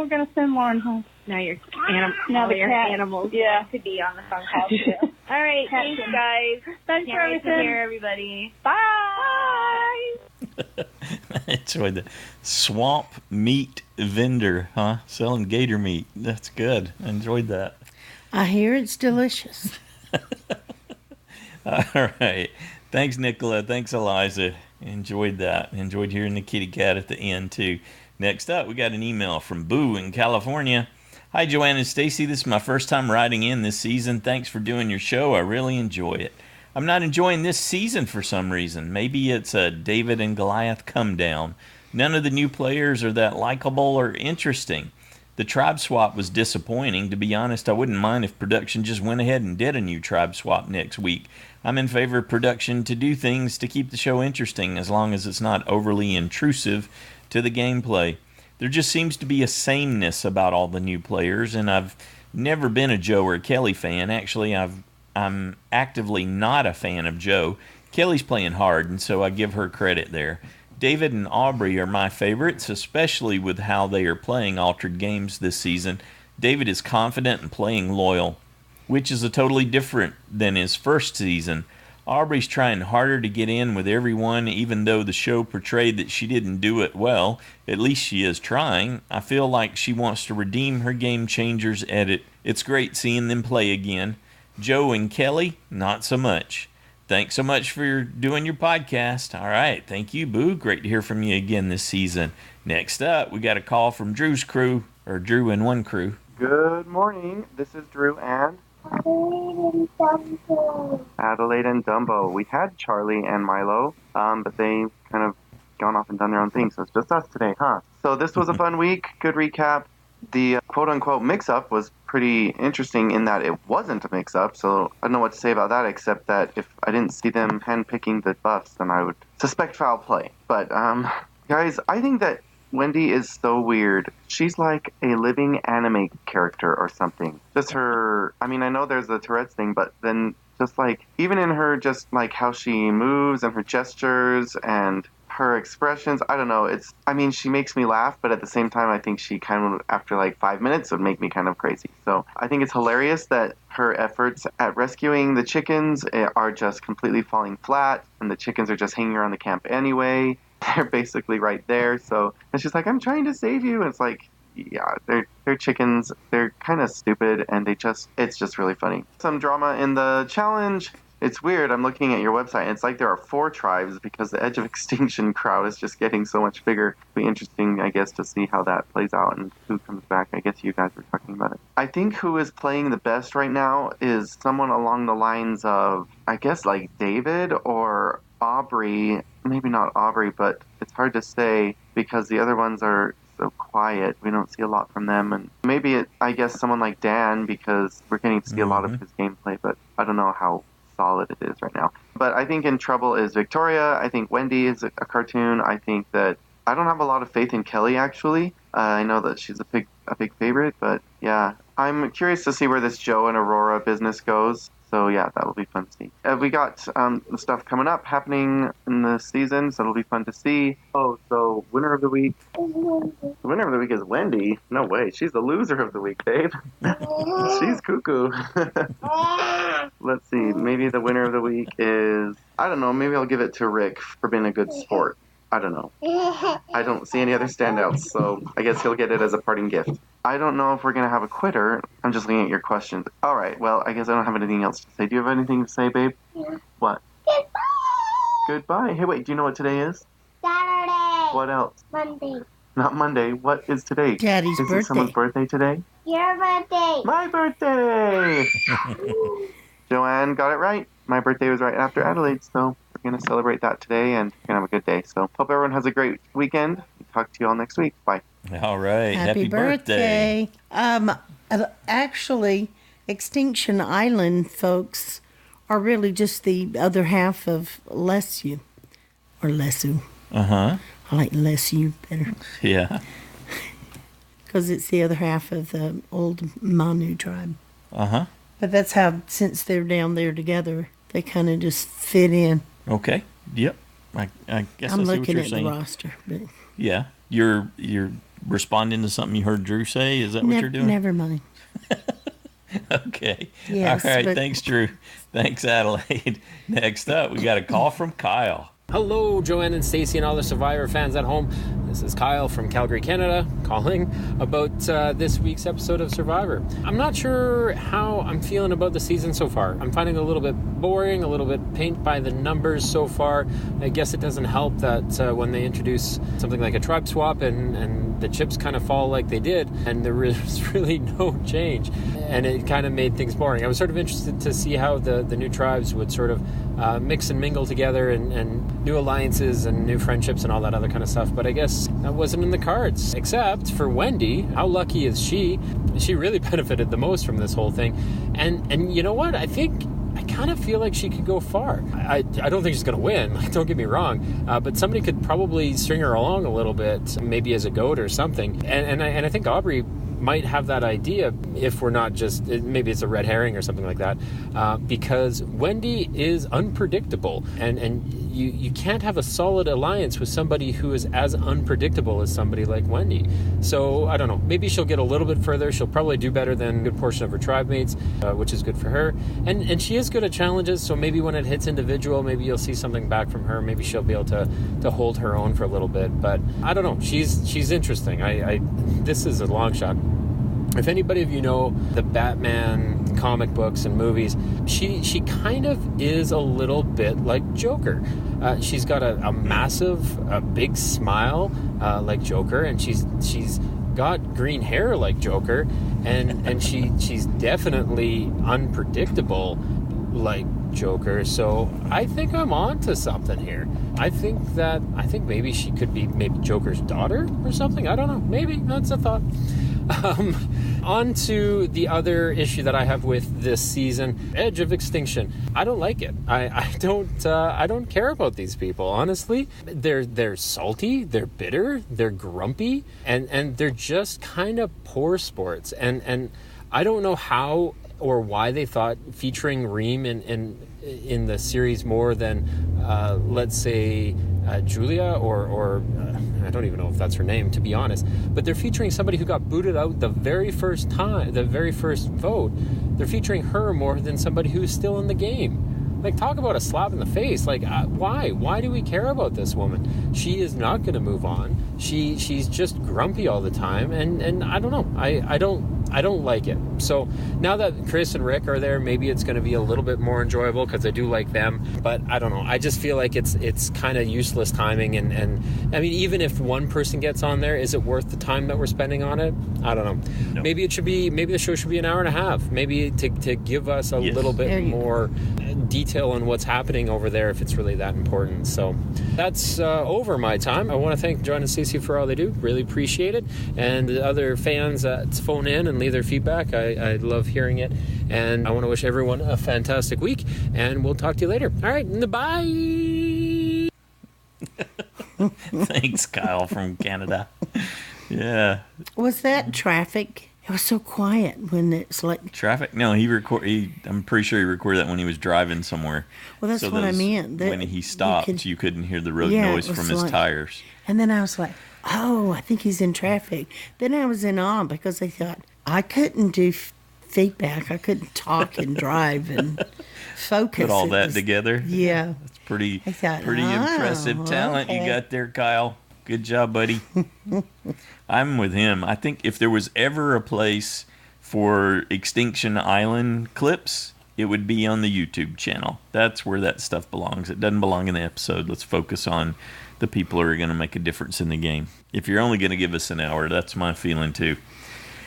going to send Lauren home. Now your animals to be on the phone call too. All right, thanks guys. Thanks for everything. Here, everybody. Bye. I enjoyed the swamp meat vendor, selling gator meat. That's good. I enjoyed that. I hear it's delicious. All right. Thanks, Nicola. Thanks, Eliza. Enjoyed that. Enjoyed hearing the kitty cat at the end, too. Next up, we got an email from Boo in California. Hi, Joanne and Stacy. This is my first time writing in this season. Thanks for doing your show. I really enjoy it. I'm not enjoying this season for some reason. Maybe it's a David and Goliath come down. None of the new players are that likable or interesting. The tribe swap was disappointing. To be honest, I wouldn't mind if production just went ahead and did a new tribe swap next week. I'm in favor of production to do things to keep the show interesting as long as it's not overly intrusive to the gameplay. There just seems to be a sameness about all the new players, and I've never been a Joe or Kelly fan. Actually, I'm actively not a fan of Joe. Kelly's playing hard, and so I give her credit there. David and Aubrey are my favorites, especially with how they are playing altered games this season. David is confident and playing loyal, which is a totally different than his first season. Aubrey's trying harder to get in with everyone, even though the show portrayed that she didn't do it well. At least she is trying. I feel like she wants to redeem her Game Changers edit. It's great seeing them play again. Joe and Kelly, not so much. Thanks so much for doing your podcast. All right. Thank you, Boo. Great to hear from you again this season. Next up, we got a call from Drew's crew, or Drew and One Crew. Good morning. This is Drew and Adelaide and Dumbo. We had Charlie and Milo, but they kind of gone off and done their own thing, so it's just us today, huh? So this was a fun week. Good recap. The quote-unquote mix-up was pretty interesting in that it wasn't a mix-up, so I don't know what to say about that, except that if I didn't see them hand-picking the buffs, then I would suspect foul play. But Guys, I think that Wendy is so weird. She's like a living anime character or something. Just her, I mean, I know there's the Tourette's thing, but then just like, even in her, just like how she moves and her gestures and her expressions, I don't know. I mean, she makes me laugh, but at the same time, I think she kind of, after like 5 minutes, would make me kind of crazy. So I think it's hilarious that her efforts at rescuing the chickens are just completely falling flat, and the chickens are just hanging around the camp anyway. They're basically right there. So, and she's like, I'm trying to save you. And it's like, yeah, they're chickens. They're kind of stupid, and it's just really funny. Some drama in the challenge. It's weird. I'm looking at your website, and it's like there are 4 tribes because the Edge of Extinction crowd is just getting so much bigger. It'll be interesting, I guess, to see how that plays out and who comes back. I guess you guys were talking about it. I think who is playing the best right now is someone along the lines of, I guess, like David or Aubrey. Maybe not Aubrey, but it's hard to say because the other ones are so quiet. We don't see a lot from them. And maybe I guess someone like Dan, because we're getting to see a lot of his gameplay, but I don't know how solid it is right now. But I think in trouble is Victoria. I think Wendy is a cartoon. I think that I don't have a lot of faith in Kelly, actually. I know that she's a big favorite, but yeah, I'm curious to see where this Joe and Aurora business goes. So yeah, that will be fun to see. We got stuff coming up happening in the season, so it'll be fun to see. Oh, so winner of the week. The winner of the week is Wendy. No way, she's the loser of the week, babe. She's cuckoo. Let's see, maybe the winner of the week is, I don't know, maybe I'll give it to Rick for being a good sport. I don't know. I don't see any other standouts, so I guess he'll get it as a parting gift. I don't know if we're going to have a quitter. I'm just looking at your questions. All right, well, I guess I don't have anything else to say. Do you have anything to say, babe? Yeah. What? Goodbye! Goodbye. Hey, wait, do you know what today is? Saturday! What else? Monday. Not Monday. What is today? Daddy's birthday. Is it someone's birthday today? Your birthday! My birthday! Joanne got it right. My birthday was right after Adelaide, so we're going to celebrate that today, and we're going to have a good day. So hope everyone has a great weekend. Talk to you all next week. Bye. All right. Happy birthday. Actually, Extinction Island folks are really just the other half of Lesu. Or Lesu. Uh-huh. I like Lesu better. Yeah. Because it's the other half of the old Manu tribe. Uh-huh. But that's how, since they're down there together, they kind of just fit in. Okay. Yep. I guess I'm I see looking what you're at saying. the roster. But Yeah. You're responding to something you heard Drew say? Is that what you're doing? Never mind. Okay. Yes, all right. but- Thanks, Drew. Thanks, Adelaide. Next up, we got a call from Kyle. Hello, Joanne and Stacy and all the Survivor fans at home. This is Kyle from Calgary, Canada, calling about this week's episode of Survivor. I'm not sure how I'm feeling about the season so far. I'm finding it a little bit boring, a little bit paint by the numbers so far. I guess it doesn't help that when they introduce something like a tribe swap and the chips kind of fall like they did, and there was really no change, and it kind of made things boring. I was sort of interested to see how the new tribes would sort of mix and mingle together and new alliances and new friendships and all that other kind of stuff, but I guess that wasn't in the cards. Except for Wendy, how lucky is she? She really benefited the most from this whole thing, and you know what? I kind of feel like she could go far. I don't think she's going to win, like, don't get me wrong, but somebody could probably string her along a little bit, maybe as a goat or something, and I think Aubrey might have that idea if we're not just, maybe it's a red herring or something like that, because Wendy is unpredictable, and you can't have a solid alliance with somebody who is as unpredictable as somebody like Wendy. So I don't know, maybe she'll get a little bit further. She'll probably do better than a good portion of her tribe mates, which is good for her, and she is good at challenges, so maybe when it hits individual, maybe you'll see something back from her. Maybe she'll be able to hold her own for a little bit, but I don't know, she's interesting. This is a long shot. If anybody of you know the Batman comic books and movies, she kind of is a little bit like Joker. She's got a massive, big smile like Joker, and she's got green hair like Joker, and she's definitely unpredictable like Joker. So I think I'm on to something here. I think maybe she could be maybe Joker's daughter or something. I don't know. Maybe that's a thought. On to the other issue that I have with this season, Edge of Extinction. I don't like it. I don't care about these people, honestly. They're salty, they're bitter, they're grumpy, and they're just kind of poor sports. And I don't know how or why they thought featuring Reem in the series more than, let's say, Julia or I don't even know if that's her name, to be honest. But they're featuring somebody who got booted out the very first vote. They're featuring her more than somebody who's still in the game. Like, talk about a slap in the face. Like, why? Why do we care about this woman? She is not going to move on. She's just grumpy all the time, and I don't know. I don't like it. So now that Chris and Rick are there, maybe it's going to be a little bit more enjoyable because I do like them. But I don't know. I just feel like it's kind of useless timing. And I mean, even if one person gets on there, is it worth the time that we're spending on it? I don't know. Nope. Maybe the show should be an hour and a half. Maybe to give us a little bit more detail on what's happening over there if it's really that important. So that's over my time. I want to thank John and Stacey for all they do. Really appreciate it. And the other fans that phone in and leave their feedback, I love hearing it. And I want to wish everyone a fantastic week, and we'll talk to you later. All right, bye. Thanks, Kyle from Canada. Yeah. Was that traffic? It was so quiet when it's like traffic. No, I'm pretty sure he recorded that when he was driving somewhere. Well, that's what I meant. When he stopped, you couldn't hear the road noise from his tires. And then I was like, "Oh, I think he's in traffic." Then I was in awe because I thought I couldn't do feedback. I couldn't talk and drive and focus. Put all that together. Yeah, that's pretty impressive talent you got there, Kyle. Good job, buddy. I'm with him. I think if there was ever a place for Extinction Island clips, it would be on the YouTube channel. That's where that stuff belongs. It doesn't belong in the episode. Let's focus on the people who are going to make a difference in the game. If you're only going to give us an hour, that's my feeling too.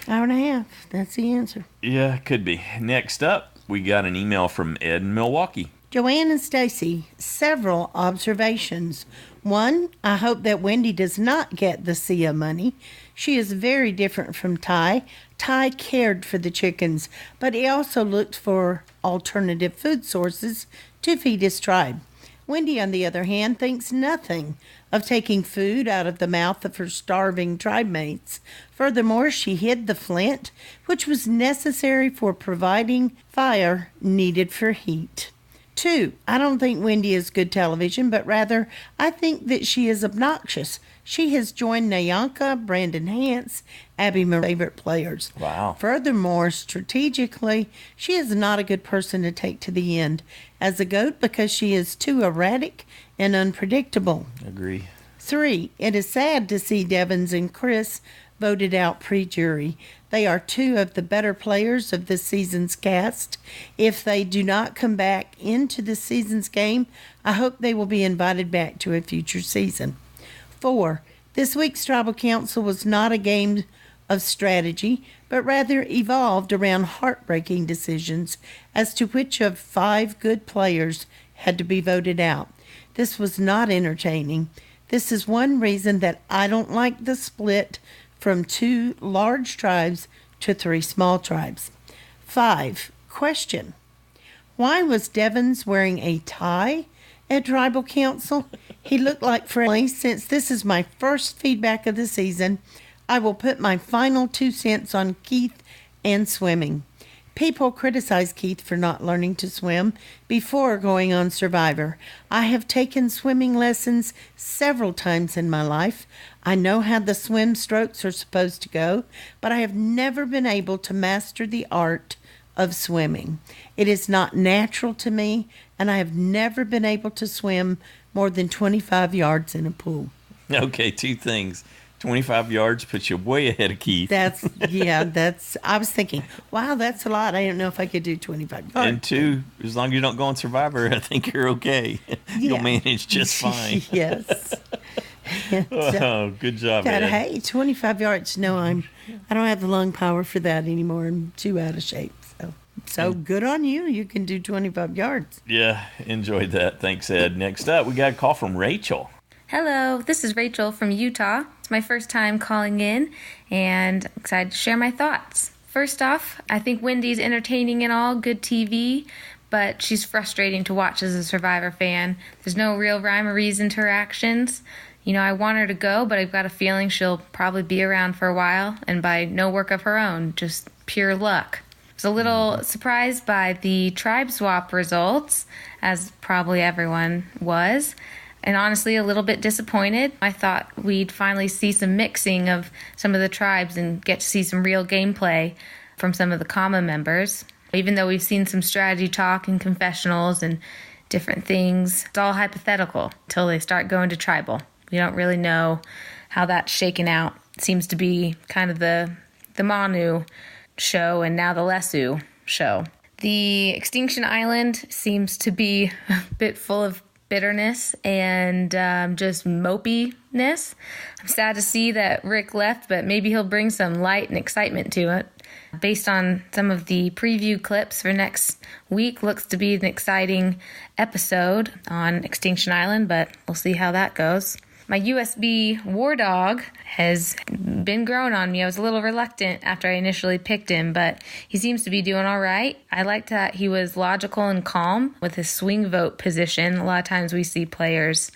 Hour and a half. That's the answer. Yeah, could be. Next up, we got an email from Ed in Milwaukee. Joanne and Stacy, several observations. One, I hope that Wendy does not get the Sia money. She is very different from Ty. Ty cared for the chickens, but he also looked for alternative food sources to feed his tribe. Wendy, on the other hand, thinks nothing of taking food out of the mouth of her starving tribe mates. Furthermore, she hid the flint, which was necessary for providing fire needed for heat. 2, I don't think Wendy is good television, but rather I think that she is obnoxious. She has joined Nyanka, Brandon Hance, Abby Marie's favorite players. Wow. Furthermore, strategically, she is not a good person to take to the end as a goat because she is too erratic and unpredictable. Agree. 3, it is sad to see Devins and Chris voted out pre-jury. They are 2 of the better players of this season's cast. If they do not come back into this season's game, I hope they will be invited back to a future season. 4, this week's Tribal Council was not a game of strategy, but rather evolved around heartbreaking decisions as to which of 5 good players had to be voted out. This was not entertaining. This is one reason that I don't like the split from 2 large tribes to 3 small tribes. 5, question. Why was Devins wearing a tie at Tribal Council? He looked like friendly. Since this is my first feedback of the season, I will put my final 2 cents on Keith and swimming. People criticize Keith for not learning to swim before going on Survivor. I have taken swimming lessons several times in my life. I know how the swim strokes are supposed to go, but I have never been able to master the art of swimming. It is not natural to me, and I have never been able to swim more than 25 yards in a pool. Okay, 2 things. 25 yards puts you way ahead of Keith. I was thinking, wow, that's a lot. I don't know if I could do 25 yards. And 2, as long as you don't go on Survivor, I think you're okay. You'll manage just fine. Yes. Oh, good job, Ed. Hey, 25 yards. No, I don't have the lung power for that anymore. I'm too out of shape. So good on you. You can do 25 yards. Yeah, enjoyed that. Thanks, Ed. Next up, we got a call from Rachael. Hello, this is Rachael from Utah. It's my first time calling in, and I'm excited to share my thoughts. First off, I think Wendy's entertaining and all, good TV, but she's frustrating to watch as a Survivor fan. There's no real rhyme or reason to her actions. You know, I want her to go, but I've got a feeling she'll probably be around for a while, and by no work of her own, just pure luck. I was a little surprised by the tribe swap results, as probably everyone was, and honestly a little bit disappointed. I thought we'd finally see some mixing of some of the tribes and get to see some real gameplay from some of the common members. Even though we've seen some strategy talk and confessionals and different things, it's all hypothetical until they start going to tribal. We don't really know how that's shaken out. It seems to be kind of the Manu show and now the Lesu show. The Extinction Island seems to be a bit full of bitterness and just mopiness. I'm sad to see that Rick left, but maybe he'll bring some light and excitement to it. Based on some of the preview clips for next week, looks to be an exciting episode on Extinction Island, but we'll see how that goes. My USB war dog has been growing on me. I was a little reluctant after I initially picked him, but he seems to be doing all right. I liked that he was logical and calm with his swing vote position. A lot of times we see players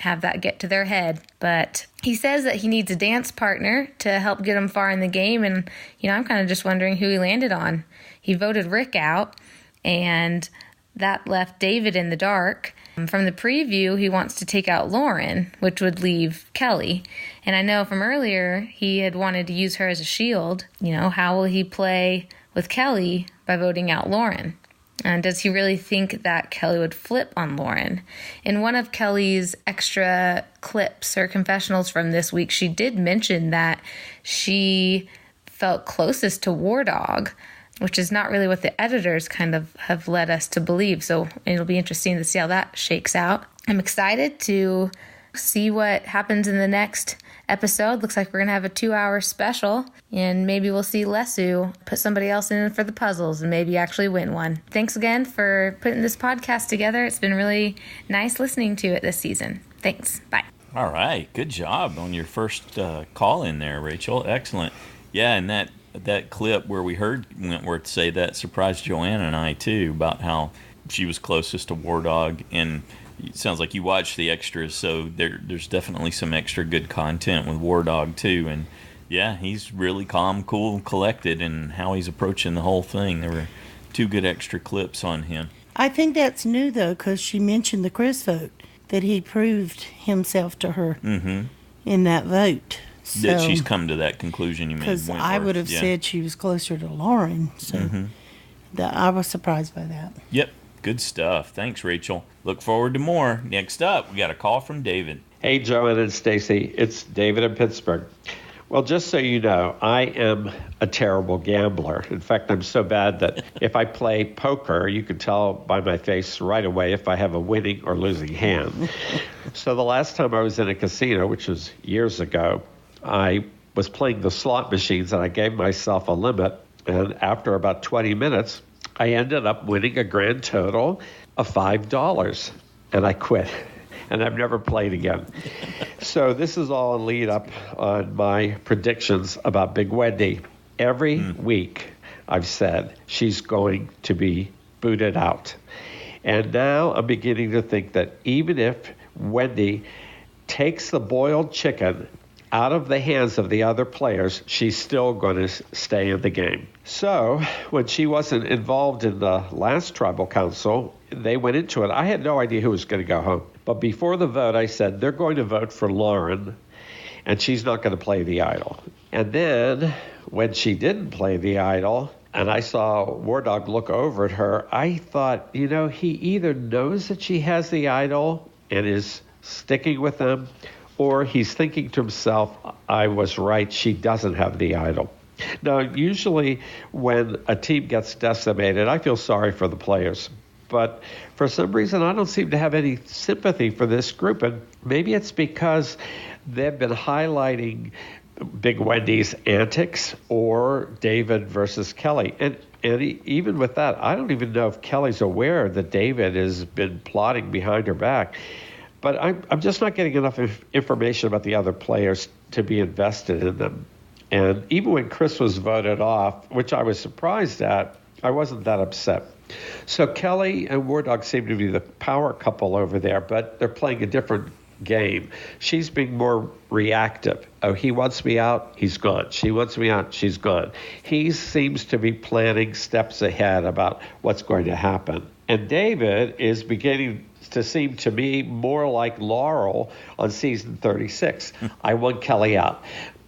have that get to their head, but he says that he needs a dance partner to help get him far in the game, and I'm kind of just wondering who he landed on. He voted Rick out, and that left David in the dark. From the preview, he wants to take out Lauren, which would leave Kelly. And I know from earlier he had wanted to use her as a shield. How will he play with Kelly by voting out Lauren? And does he really think that Kelly would flip on Lauren? In one of Kelly's extra clips or confessionals from this week, she did mention that she felt closest to War Dog, which is not really what the editors kind of have led us to believe. So it'll be interesting to see how that shakes out. I'm excited to see what happens in the next episode. Looks like we're going to have a 2-hour special, and maybe we'll see Lesu put somebody else in for the puzzles and maybe actually win one. Thanks again for putting this podcast together. It's been really nice listening to it this season. Thanks. Bye. All right. Good job on your first call in there, Rachael. Excellent. Yeah, and that clip where we heard Wentworth say that surprised Joanna and I too, about how she was closest to War Dog, and it sounds like you watched the extras, so there's definitely some extra good content with War Dog too. And yeah, he's really calm, cool, collected in how he's approaching the whole thing. There were 2 good extra clips on him. I think that's new though, because she mentioned the Chris vote, that he proved himself to her in that vote. So, that she's come to that conclusion, you mean? Because I would have said she was closer to Lauren, so I was surprised by that. Yep, good stuff. Thanks, Rachael. Look forward to more. Next up, we got a call from David. Hey, Joanna and Stacy. It's David in Pittsburgh. Well, just so you know, I am a terrible gambler. In fact, I'm so bad that if I play poker, you can tell by my face right away if I have a winning or losing hand. So the last time I was in a casino, which was years ago, I was playing the slot machines, and I gave myself a limit, and after about 20 minutes, I ended up winning a grand total of $5, and I quit, and I've never played again. So this is all a lead up on my predictions about Big Wendy. Every week I've said she's going to be booted out, and now I'm beginning to think that even if Wendy takes the boiled chicken out of the hands of the other players, she's still going to stay in the game. So when she wasn't involved in the last tribal council, they went into it. I had no idea who was going to go home. But before the vote, I said, they're going to vote for Lauren, and she's not going to play the idol. And then when she didn't play the idol, and I saw War Dog look over at her, I thought, he either knows that she has the idol and is sticking with them, or he's thinking to himself, I was right, she doesn't have the idol. Now, usually when a team gets decimated, I feel sorry for the players. But for some reason, I don't seem to have any sympathy for this group. And maybe it's because they've been highlighting Big Wendy's antics or David versus Kelly. And even with that, I don't even know if Kelly's aware that David has been plotting behind her back. But I'm just not getting enough information about the other players to be invested in them. And even when Chris was voted off, which I was surprised at, I wasn't that upset. So Kelly and War Dog seem to be the power couple over there, but they're playing a different game. She's being more reactive. Oh, he wants me out, he's gone. She wants me out, she's gone. He seems to be planning steps ahead about what's going to happen. And David is beginning to seem to me more like Laurel on season 36. I want Kelly out,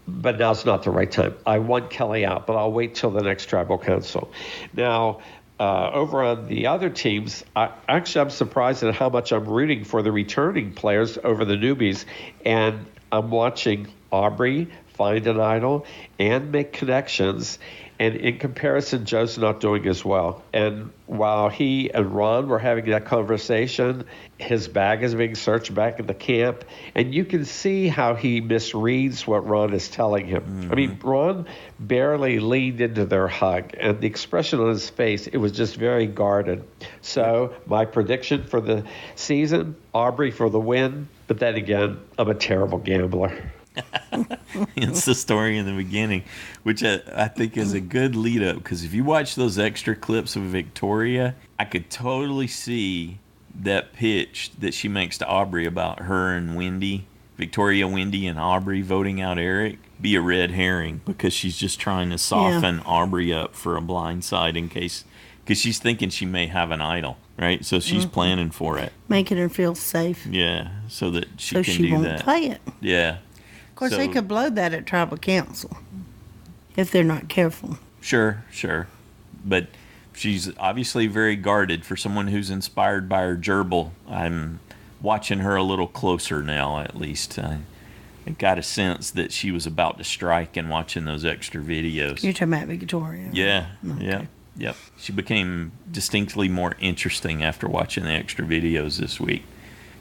but now's not the right time. I want Kelly out, but I'll wait till the next tribal council. Now, over on the other teams, I'm surprised at how much I'm rooting for the returning players over the newbies. And I'm watching Aubrey find an idol and make connections. And in comparison, Joe's not doing as well. And while he and Ron were having that conversation, his bag is being searched back at the camp. And you can see how he misreads what Ron is telling him. Mm-hmm. I mean, Ron barely leaned into their hug. And the expression on his face, it was just very guarded. So my prediction for the season, Aubrey for the win. But then again, I'm a terrible gambler. It's the story in the beginning, which I think is a good lead up, because if you watch those extra clips of Victoria, I could totally see that pitch that she makes to Aubrey about her and Wendy, Victoria, Wendy, and Aubrey voting out Eric, be a red herring, because she's just trying to soften Aubrey up for a blind side in case, because she's thinking she may have an idol, right? So she's planning for it, making her feel safe. Yeah, so that she so can she do won't that. Play it. Yeah. Of course, they could blow that at tribal council if they're not careful. Sure. But she's obviously very guarded for someone who's inspired by her gerbil. I'm watching her a little closer now, at least. I got a sense that she was about to strike and watching those extra videos. You're talking about Victoria. Yeah, okay. Yep. She became distinctly more interesting after watching the extra videos this week.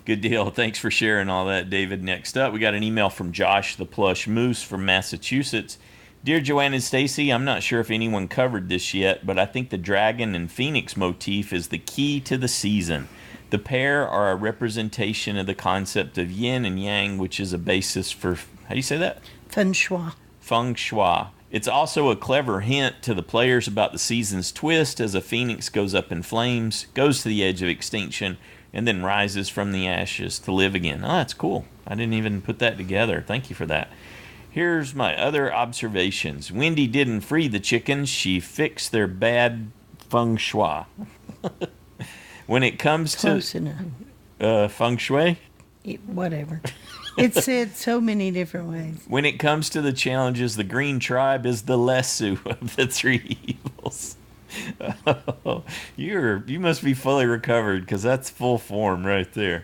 Good deal. Thanks for sharing all that, David. Next up, we got an email from Josh the Plush Moose from Massachusetts. Dear Joanne and Stacy, I'm not sure if anyone covered this yet, but I think the dragon and phoenix motif is the key to the season. The pair are a representation of the concept of yin and yang, which is a basis for, how do you say that? Feng shui. Feng shui. It's also a clever hint to the players about the season's twist as a phoenix goes up in flames, goes to the edge of extinction, and then rises from the ashes to live again. Oh, that's cool. I didn't even put that together. Thank you for that. Here's my other observations. Wendy didn't free the chickens. She fixed their bad feng shui. When it comes Close to feng shui? Whatever. It's said so many different ways. When it comes to the challenges, the green tribe is the lesser of the three evils. Oh, you must be fully recovered, because that's full form right there.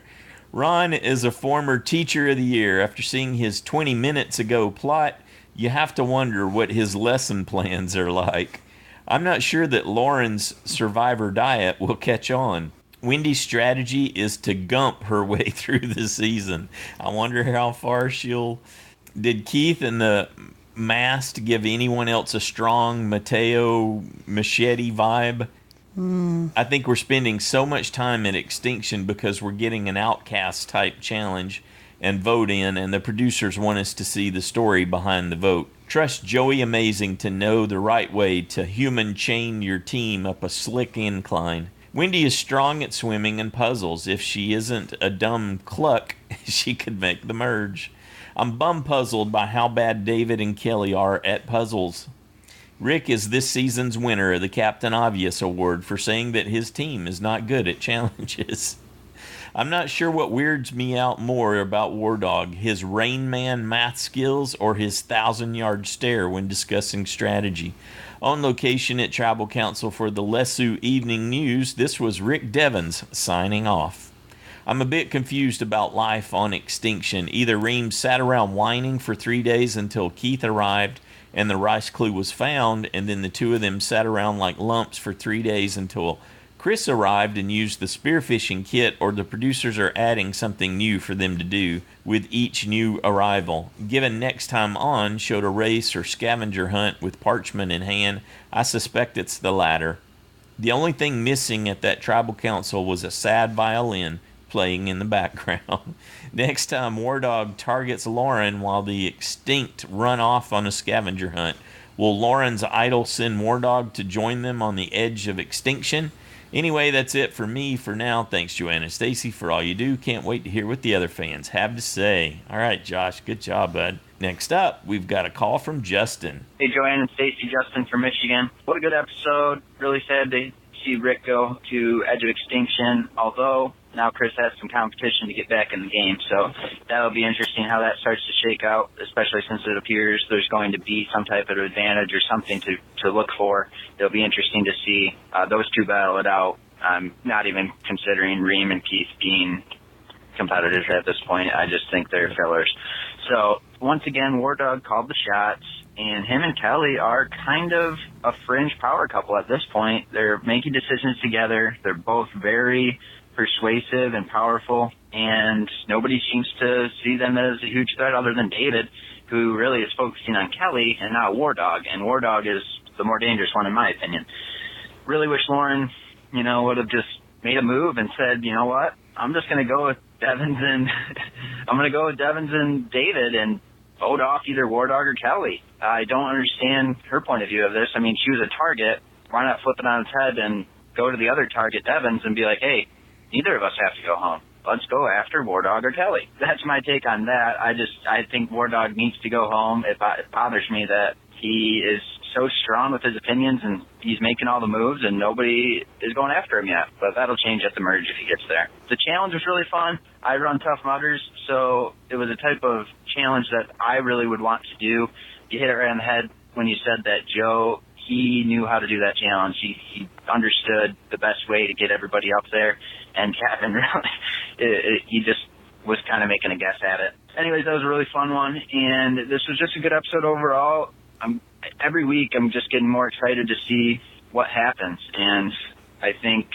Ron is a former Teacher of the Year. After seeing his 20 minutes ago plot, you have to wonder what his lesson plans are like. I'm not sure that Lauren's survivor diet will catch on. Wendy's strategy is to gump her way through the season. I wonder how far she'll... Did Keith and the Mast give anyone else a strong Mateo Machete vibe? I think we're spending so much time at Extinction because we're getting an Outcast type challenge and vote in, and the producers want us to see the story behind the vote. Trust Joey Amazing to know the right way to human chain your team up a slick incline. Wendy is strong at swimming and puzzles. If she isn't a dumb cluck, she could make the merge. I'm bum-puzzled by how bad David and Kelly are at puzzles. Rick is this season's winner of the Captain Obvious Award for saying that his team is not good at challenges. I'm not sure what weirds me out more about War Dog, his Rain Man math skills or his 1,000-yard stare when discussing strategy. On location at Tribal Council for the Lesu Evening News, this was Rick Devens signing off. I'm a bit confused about life on Extinction. Either Ream sat around whining for 3 days until Keith arrived and the rice clue was found, and then the two of them sat around like lumps for 3 days until Chris arrived and used the spearfishing kit, or the producers are adding something new for them to do with each new arrival. Given next time on showed a race or scavenger hunt with parchment in hand, I suspect it's the latter. The only thing missing at that tribal council was a sad violin. playing in the background. Next time, War Dog targets Lauren while the extinct run off on a scavenger hunt. Will Lauren's idol send War Dog to join them on the edge of extinction? Anyway, that's it for me for now. Thanks, Joanna and Stacy, for all you do. Can't wait to hear what the other fans have to say. All right, Josh, good job, bud. Next up, we've got a call from Justin. Hey, Joanne and Stacy, Justin from Michigan. What a good episode. Really sad to see Rick go to Edge of Extinction, although now Chris has some competition to get back in the game. So that'll be interesting how that starts to shake out, especially since it appears there's going to be some type of advantage or something to look for. It'll be interesting to see those two battle it out. I'm not even considering Reem and Keith being competitors at this point. I just think they're fillers. So once again, War Dog called the shots, and him and Kelly are kind of a fringe power couple at this point. They're making decisions together. They're both very persuasive and powerful, and nobody seems to see them as a huge threat other than David, who really is focusing on Kelly and not War Dog, and War Dog is the more dangerous one in my opinion. Really wish Lauren, would have just made a move and said, you know what, I'm just going to go with Devins and David and vote off either War Dog or Kelly. I don't understand her point of view of this. I mean, she was a target. Why not flip it on its head and go to the other target, Devins, and be like, hey, neither of us have to go home. Let's go after War Dog or Kelly. That's my take on that. I think War Dog needs to go home. It bothers me that he is so strong with his opinions and he's making all the moves and nobody is going after him yet. But that'll change at the merge if he gets there. The challenge was really fun. I run Tough Mudders, so it was a type of challenge that I really would want to do. You hit it right on the head when you said that Joe, he knew how to do that challenge. He understood the best way to get everybody up there. And Kevin, really, he just was kind of making a guess at it. Anyways, that was a really fun one. And this was just a good episode overall. Every week I'm just getting more excited to see what happens. And I think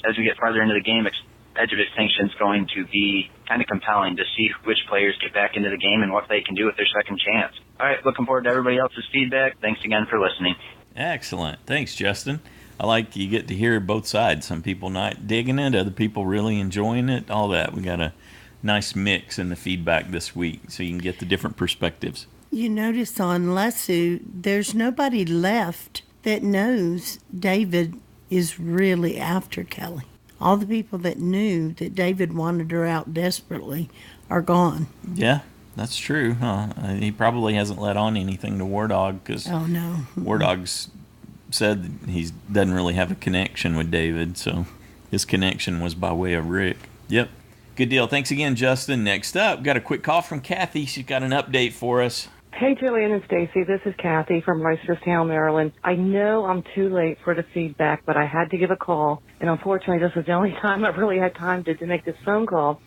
as we get farther into the game, Edge of Extinction is going to be kind of compelling to see which players get back into the game and what they can do with their second chance. All right, looking forward to everybody else's feedback. Thanks again for listening. Excellent. Thanks, Justin. I like you get to hear both sides. Some people not digging it, other people really enjoying it, all that. We got a nice mix in the feedback this week so you can get the different perspectives. You notice on Lesu, there's nobody left that knows David is really after Kelly. All the people that knew that David wanted her out desperately are gone. Yeah, that's true. Huh? He probably hasn't let on anything to War Dog because War Dog's said he doesn't really have a connection with David, so his connection was by way of Rick. Yep. Good deal. Thanks again, Justin. Next up, got a quick call from Kathy. She's got an update for us. Hey, Julian and Stacy. This is Kathy from Reisterstown, Maryland. I know I'm too late for the feedback, but I had to give a call. And unfortunately, this was the only time I really had time to make this phone call.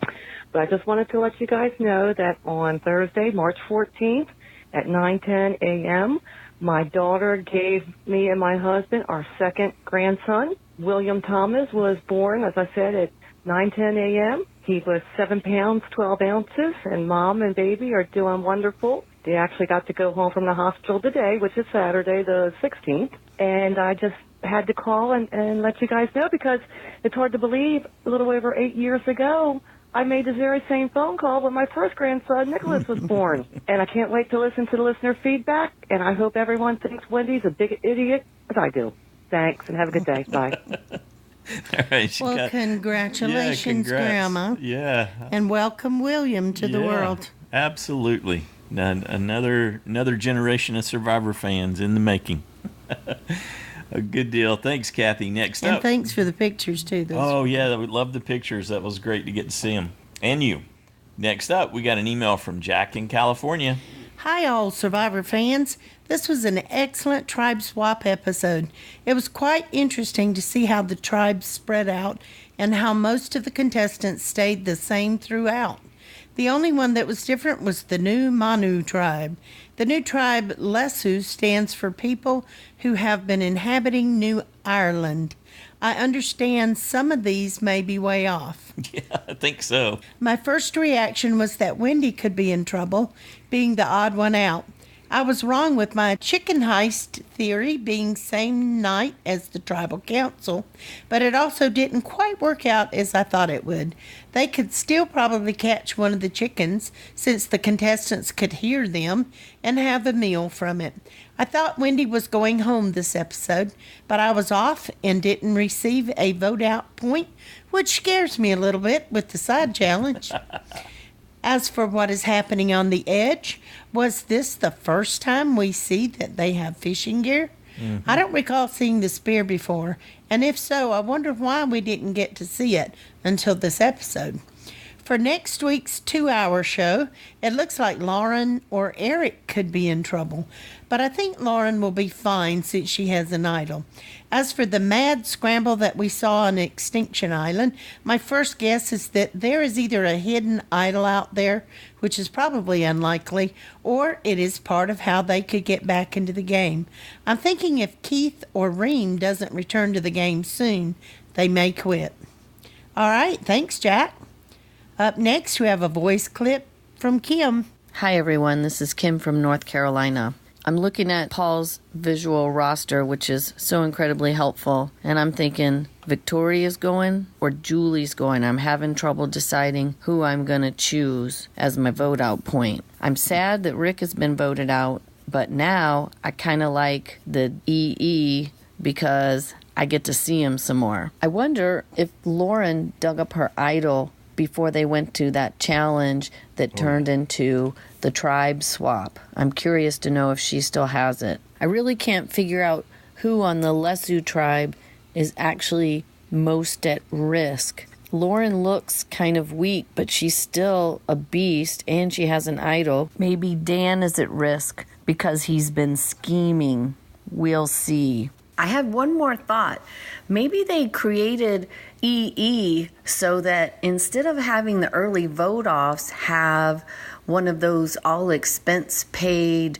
But I just wanted to let you guys know that on Thursday, March 14th at 9:10 a.m., my daughter gave me and my husband our second grandson. William Thomas was born, as I said, at 9:10 a.m. He was 7 pounds, 12 ounces, and Mom and baby are doing wonderful. They actually got to go home from the hospital today, which is Saturday the 16th. And I just had to call and let you guys know because it's hard to believe a little over 8 years ago, I made the very same phone call when my first grandson, Nicholas, was born. And I can't wait to listen to the listener feedback, and I hope everyone thinks Wendy's a big idiot, as I do. Thanks, and have a good day. Bye. All right, well, congratulations, Grandma. Yeah. And welcome William to the world. Absolutely. Another generation of Survivor fans in the making. A good deal. Thanks, Kathy. Next up. And thanks for the pictures, too. Yeah, we love the pictures. That was great to get to see them. And you. Next up, we got an email from Jack in California. Hi, all Survivor fans. This was an excellent tribe swap episode. It was quite interesting to see how the tribes spread out and how most of the contestants stayed the same throughout. The only one that was different was the new Manu tribe. The new tribe, Lesu, stands for people who have been inhabiting New Ireland. I understand some of these may be way off. Yeah, I think so. My first reaction was that Wendy could be in trouble, being the odd one out. I was wrong with my chicken heist theory being same night as the tribal council, but it also didn't quite work out as I thought it would. They could still probably catch one of the chickens since the contestants could hear them and have a meal from it. I thought Wendy was going home this episode, but I was off and didn't receive a vote out point, which scares me a little bit with the side challenge. As for what is happening on the edge, was this the first time we see that they have fishing gear? Mm-hmm. I don't recall seeing the spear before, and if so, I wonder why we didn't get to see it until this episode. For next week's 2-hour show, it looks like Lauren or Eric could be in trouble, but I think Lauren will be fine since she has an idol. As for the mad scramble that we saw on Extinction Island, my first guess is that there is either a hidden idol out there, which is probably unlikely, or it is part of how they could get back into the game. I'm thinking if Keith or Reem doesn't return to the game soon, they may quit. All right, thanks, Jack. Up next, we have a voice clip from Kim. Hi, everyone. This is Kim from North Carolina. I'm looking at Paul's visual roster, which is so incredibly helpful, and I'm thinking Victoria's going or Julie's going. I'm having trouble deciding who I'm going to choose as my vote out point. I'm sad that Rick has been voted out, but now I kind of like the EE because I get to see him some more. I wonder if Lauren dug up her idol before they went to that challenge that turned into the tribe swap. I'm curious to know if she still has it. I really can't figure out who on the Lesu tribe is actually most at risk. Lauren looks kind of weak, but she's still a beast and she has an idol. Maybe Dan is at risk because he's been scheming. We'll see. I had one more thought. Maybe they created EE so that instead of having the early vote-offs have one of those all-expense-paid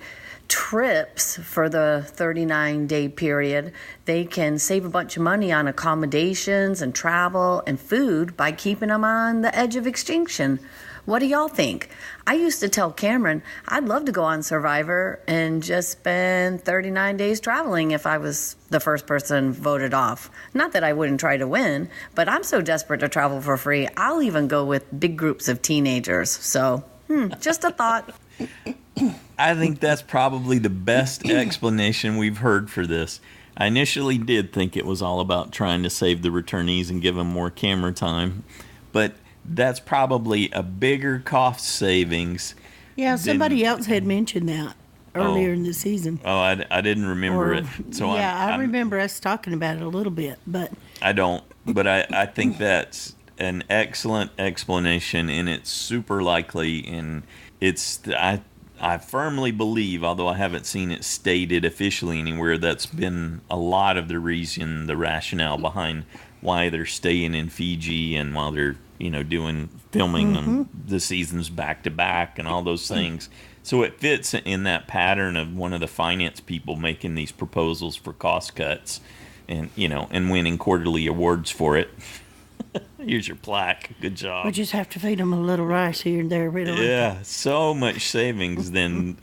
trips for the 39-day period, they can save a bunch of money on accommodations and travel and food by keeping them on the edge of extinction. What do y'all think? I used to tell Cameron I'd love to go on Survivor and just spend 39 days traveling if I was the first person voted off. Not that I wouldn't try to win, but I'm so desperate to travel for free, I'll even go with big groups of teenagers. So, just a thought. I think that's probably the best explanation we've heard for this. I initially did think it was all about trying to save the returnees and give them more camera time, but that's probably a bigger cost savings. Yeah, somebody else had mentioned that earlier in the season. Oh, I didn't remember it. So yeah, I remember us talking about it a little bit, but I don't. But I think that's an excellent explanation, and it's super likely, and I firmly believe, although I haven't seen it stated officially anywhere, that's been a lot of the reason, the rationale behind why they're staying in Fiji and while they're filming them the seasons back to back and all those things. So it fits in that pattern of one of the finance people making these proposals for cost cuts and winning quarterly awards for it. Here's your plaque. Good job. We just have to feed them a little rice here and there. Really. Yeah, so much savings than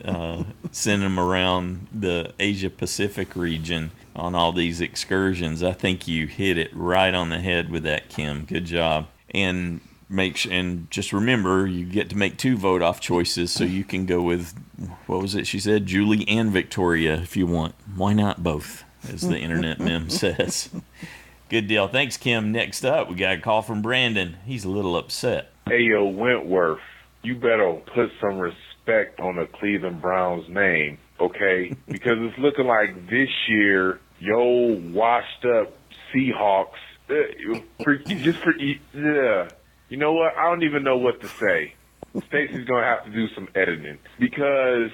sending them around the Asia Pacific region on all these excursions. I think you hit it right on the head with that, Kim. Good job. And just remember, you get to make 2 vote-off choices, so you can go with, what was it she said, Julie and Victoria if you want. Why not both, as the internet meme says. Good deal. Thanks, Kim. Next up, we got a call from Brandon. He's a little upset. Hey, yo, Wentworth, you better put some respect on the Cleveland Browns name, okay? Because it's looking like this year, yo washed-up Seahawks, you know what? I don't even know what to say. Stacey's going to have to do some editing because,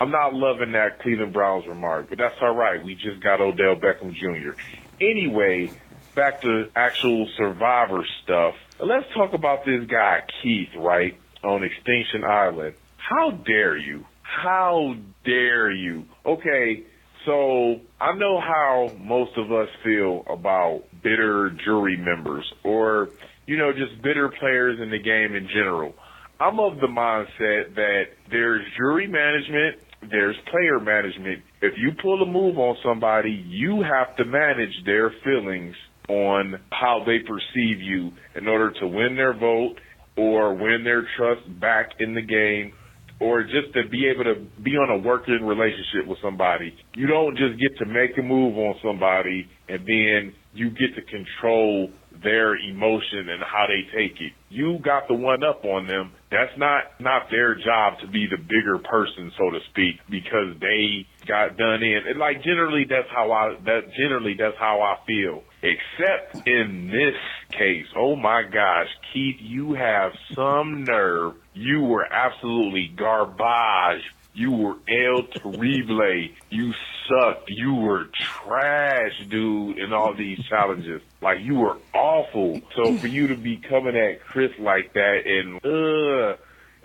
I'm not loving that Cleveland Browns remark, but that's all right. We just got Odell Beckham Jr. Anyway, back to actual Survivor stuff. Let's talk about this guy, Keith, right, on Extinction Island. How dare you? How dare you? Okay, so I know how most of us feel about bitter jury members or, just bitter players in the game in general. I'm of the mindset that there's jury management, there's player management. If you pull a move on somebody, you have to manage their feelings on how they perceive you in order to win their vote or win their trust back in the game, or just to be able to be on a working relationship with somebody. You don't just get to make a move on somebody and then you get to control their emotion and how they take it. You got the one up on them. That's not their job to be the bigger person, so to speak, because they got done in. And like generally that's how I feel. Except in this case, oh my gosh, Keith, you have some nerve. You were absolutely garbage. You were El Terrible. You sucked. You were trash, dude, in all these challenges. Like, you were awful. So for you to be coming at Chris like that and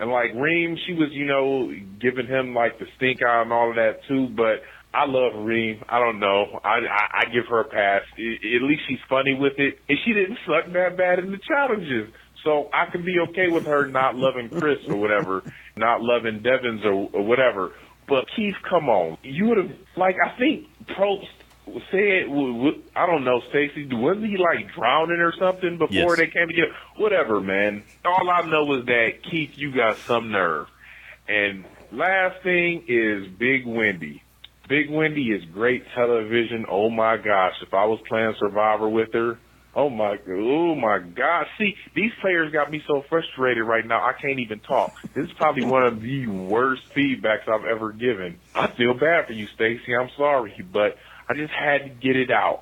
like Reem, she was, giving him like the stink eye and all of that too, but I love Reem. I don't know. I give her a pass. At least she's funny with it. And she didn't suck that bad in the challenges. So I can be okay with her not loving Chris or whatever, not loving Devins or whatever. But Keith, come on. You would have, I think Probst said, I don't know, Stacey, wasn't he drowning or something before they came together? Whatever, man. All I know is that, Keith, you got some nerve. And last thing is Big Wendy. Big Wendy is great television. Oh my gosh, if I was playing Survivor with her, oh my God. See, these players got me so frustrated right now, I can't even talk. This is probably one of the worst feedbacks I've ever given. I feel bad for you, Stacey. I'm sorry, but I just had to get it out.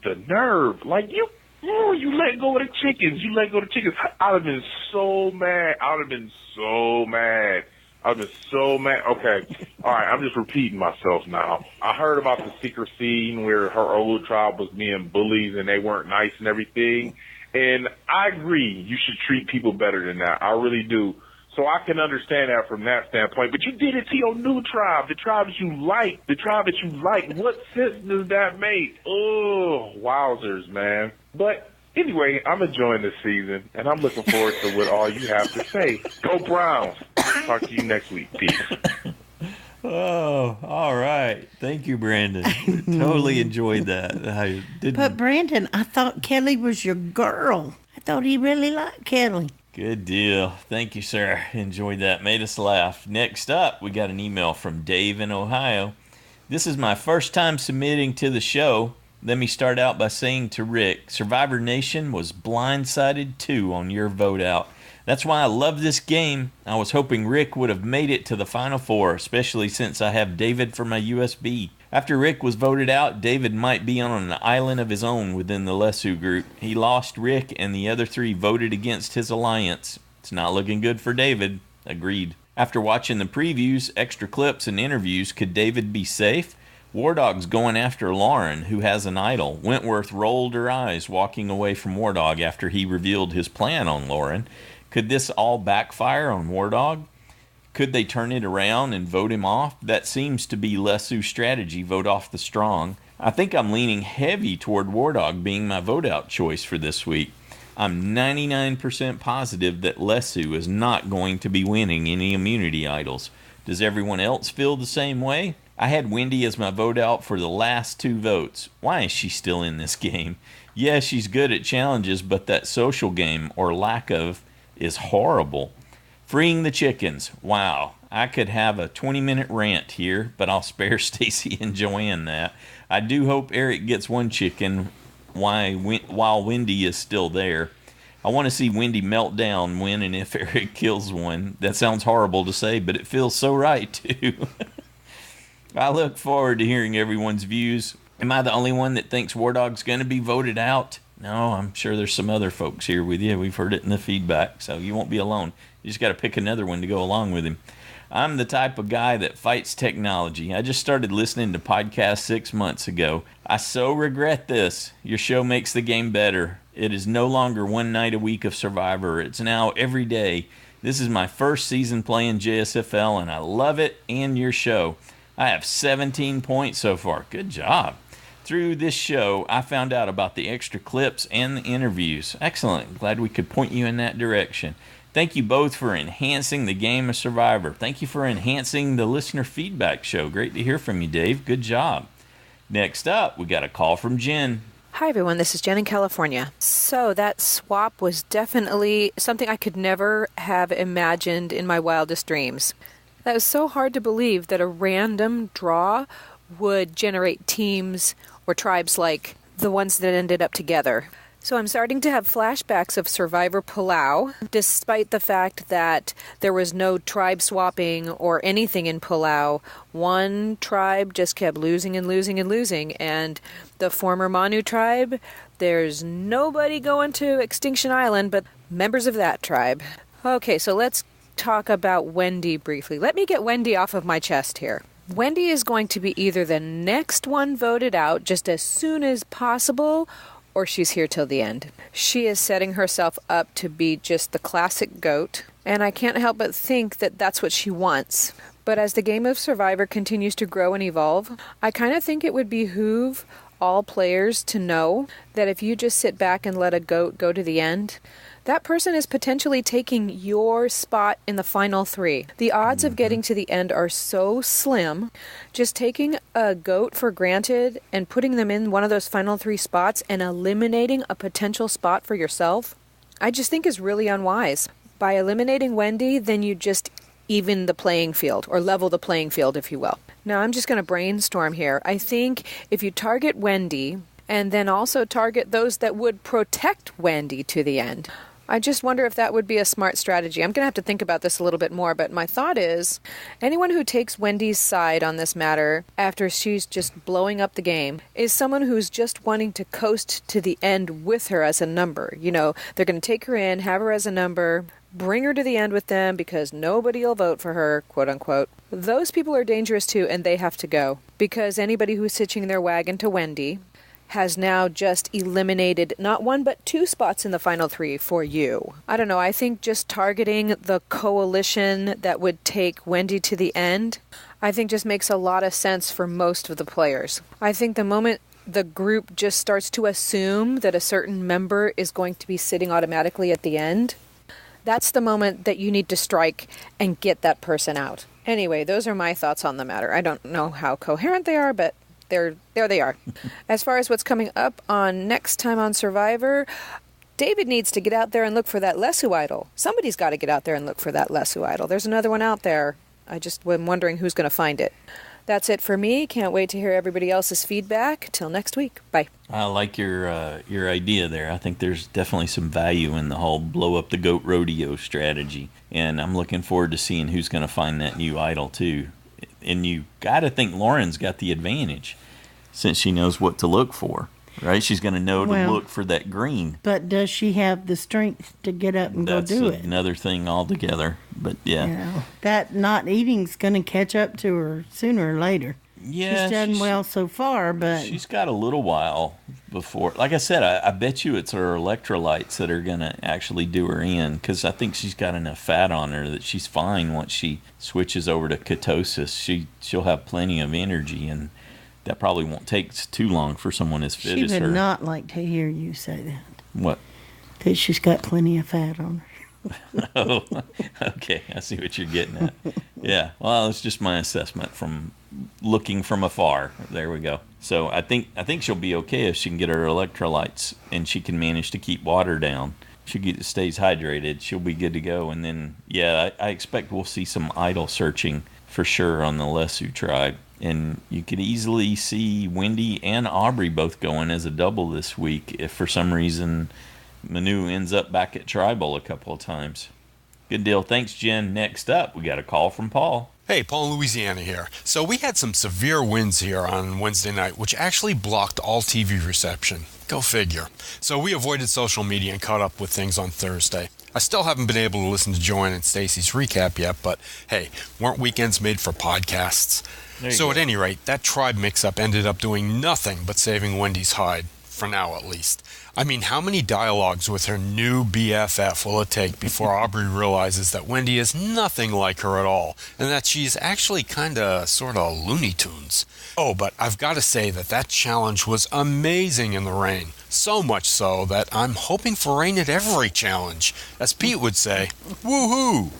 The nerve. You let go of the chickens. I'd have been so mad. Okay. All right. I'm just repeating myself now. I heard about the secret scene where her old tribe was being bullies and they weren't nice and everything. And I agree. You should treat people better than that. I really do. So I can understand that from that standpoint. But you did it to your new tribe, the tribe that you like. What sense does that make? Oh, wowzers, man. But anyway, I'm enjoying this season, and I'm looking forward to what all you have to say. Go Browns. Talk to you next week. Peace. Oh, all right. Thank you, Brandon. Totally enjoyed that. But Brandon, I thought Kelly was your girl. I thought he really liked Kelly. Good deal. Thank you, sir. Enjoyed that. Made us laugh. Next up, we got an email from Dave in Ohio. This is my first time submitting to the show. Let me start out by saying to Rick, Survivor Nation was blindsided too on your vote out. That's why I love this game. I was hoping Rick would have made it to the Final Four, especially since I have David for my USB. After Rick was voted out, David might be on an island of his own within the Lesu group. He lost Rick, and the other three voted against his alliance. It's not looking good for David. Agreed. After watching the previews, extra clips, and interviews, could David be safe? War Dog's going after Lauren, who has an idol. Wentworth rolled her eyes walking away from War Dog after he revealed his plan on Lauren. Could this all backfire on War Dog? Could they turn it around and vote him off? That seems to be Lesu's strategy, vote off the strong. I think I'm leaning heavy toward War Dog being my vote out choice for this week. I'm 99% positive that Lesu is not going to be winning any immunity idols. Does everyone else feel the same way? I had Wendy as my vote out for the last 2 votes. Why is she still in this game? Yeah, she's good at challenges, but that social game, or lack of, is horrible. Freeing the chickens. Wow. I could have a 20-minute rant here, but I'll spare Stacey and Joanne that. I do hope Eric gets one chicken while Wendy is still there. I want to see Wendy melt down when and if Eric kills one. That sounds horrible to say, but it feels so right, too. I look forward to hearing everyone's views. Am I the only one that thinks War Dog's going to be voted out? No, I'm sure there's some other folks here with you. We've heard it in the feedback, so you won't be alone. You just got to pick another one to go along with him. I'm the type of guy that fights technology. I just started listening to podcasts 6 months ago. I so regret this. Your show makes the game better. It is no longer one night a week of Survivor. It's now every day. This is my first season playing JSFL, and I love it and your show. I have 17 points so far. Good job. Through this show, I found out about the extra clips and the interviews. Excellent. Glad we could point you in that direction. Thank you both for enhancing the game of Survivor. Thank you for enhancing the listener feedback show. Great to hear from you, Dave. Good job. Next up, we got a call from Jen. Hi, everyone. This is Jen in California. So that swap was definitely something I could never have imagined in my wildest dreams. That was so hard to believe that a random draw would generate teams or tribes like the ones that ended up together. So I'm starting to have flashbacks of Survivor Palau, despite the fact that there was no tribe swapping or anything in Palau. One tribe just kept losing and losing and losing, and the former Manu tribe, there's nobody going to Extinction Island but members of that tribe. Okay, so let's talk about Wendy briefly. Let me get Wendy off of my chest here. Wendy is going to be either the next one voted out just as soon as possible, or she's here till the end. She is setting herself up to be just the classic goat, and I can't help but think that that's what she wants. But as the game of Survivor continues to grow and evolve, I kind of think it would behoove all players to know that if you just sit back and let a goat go to the end, that person is potentially taking your spot in the final three. The odds of getting to the end are so slim. Just taking a goat for granted and putting them in one of those final three spots and eliminating a potential spot for yourself, I just think is really unwise. By eliminating Wendy, then you just even the playing field, or level the playing field, if you will. Now, I'm just going to brainstorm here. I think if you target Wendy and then also target those that would protect Wendy to the end, I just wonder if that would be a smart strategy. I'm going to have to think about this a little bit more, but my thought is anyone who takes Wendy's side on this matter after she's just blowing up the game is someone who's just wanting to coast to the end with her as a number. You know, they're going to take her in, have her as a number, bring her to the end with them because nobody will vote for her, quote unquote. Those people are dangerous too, and they have to go because anybody who's hitching their wagon to Wendy has now just eliminated not one but two spots in the final three for you. I don't know, I think just targeting the coalition that would take Wendy to the end, I think just makes a lot of sense for most of the players. I think the moment the group just starts to assume that a certain member is going to be sitting automatically at the end, that's the moment that you need to strike and get that person out. Anyway, those are my thoughts on the matter. I don't know how coherent they are, but there they are. As far as what's coming up on next time on Survivor, David needs to get out there and look for that Lesu idol. Somebody's got to get out there and look for that Lesu idol. There's another one out there. I just am wondering who's going to find it. That's it for me. Can't wait to hear everybody else's feedback. Till next week. Bye. I like your idea there. I think there's definitely some value in the whole blow up the goat rodeo strategy. And I'm looking forward to seeing who's going to find that new idol too. And you got to think Lauren's got the advantage since she knows what to look for, right? She's going to know to look for that green. But does she have the strength to get up and go do it? That's another thing altogether. But yeah. That not eating's going to catch up to her sooner or later. Yeah, she's done well so far, but she's got a little while before. Like I said, I bet you it's her electrolytes that are going to actually do her in, because I think she's got enough fat on her that she's fine once she switches over to ketosis. She'll have plenty of energy, and that probably won't take too long for someone as fit as her. She would not like to hear you say that. What? That she's got plenty of fat on her. Oh, okay. I see what you're getting at. Yeah. Well, it's just my assessment from looking from afar. There we go. So I think she'll be okay if she can get her electrolytes and she can manage to keep water down. She stays hydrated. She'll be good to go. And then, yeah, I expect we'll see some idol searching for sure on the Lesu tribe. And you could easily see Wendy and Aubrey both going as a double this week if for some reason Manu ends up back at Tribal a couple of times. Good deal. Thanks, Jen. Next up, we got a call from Paul. Hey, Paul in Louisiana here. So we had some severe winds here on Wednesday night, which actually blocked all TV reception. Go figure. So we avoided social media and caught up with things on Thursday. I still haven't been able to listen to Joanne and Stacy's recap yet, but hey, weren't weekends made for podcasts? So at any rate, that tribe mix-up ended up doing nothing but saving Wendy's hide. for now at least. I mean, how many dialogues with her new BFF will it take before Aubrey realizes that Wendy is nothing like her at all, and that she's actually kinda, sorta Looney Tunes? Oh, but I've got to say that challenge was amazing in the rain. So much so that I'm hoping for rain at every challenge. As Pete would say, woohoo!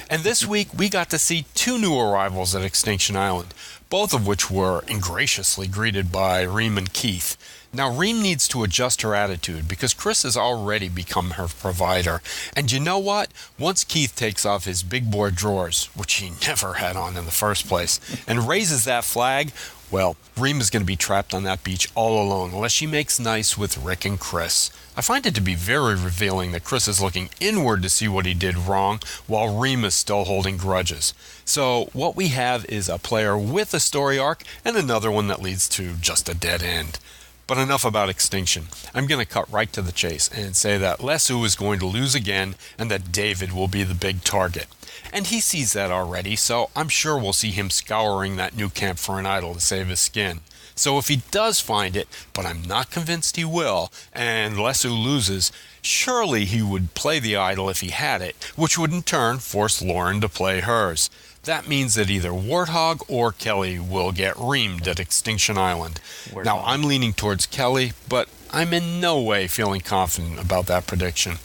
And this week we got to see 2 new arrivals at Extinction Island, both of which were ingraciously greeted by Reem and Keith. Now, Reem needs to adjust her attitude because Chris has already become her provider. And you know what? Once Keith takes off his big boy drawers, which he never had on in the first place, and raises that flag, well, Reem is going to be trapped on that beach all alone unless she makes nice with Rick and Chris. I find it to be very revealing that Chris is looking inward to see what he did wrong, while Reem is still holding grudges. So what we have is a player with a story arc and another one that leads to just a dead end. But enough about Extinction. I'm going to cut right to the chase and say that Lesu is going to lose again and that David will be the big target. And he sees that already, so I'm sure we'll see him scouring that new camp for an idol to save his skin. So if he does find it, but I'm not convinced he will, and Lesu loses, surely he would play the idol if he had it, which would in turn force Lauren to play hers. That means that either Warthog or Kelly will get reamed at Extinction Island. Now, I'm leaning towards Kelly, but I'm in no way feeling confident about that prediction.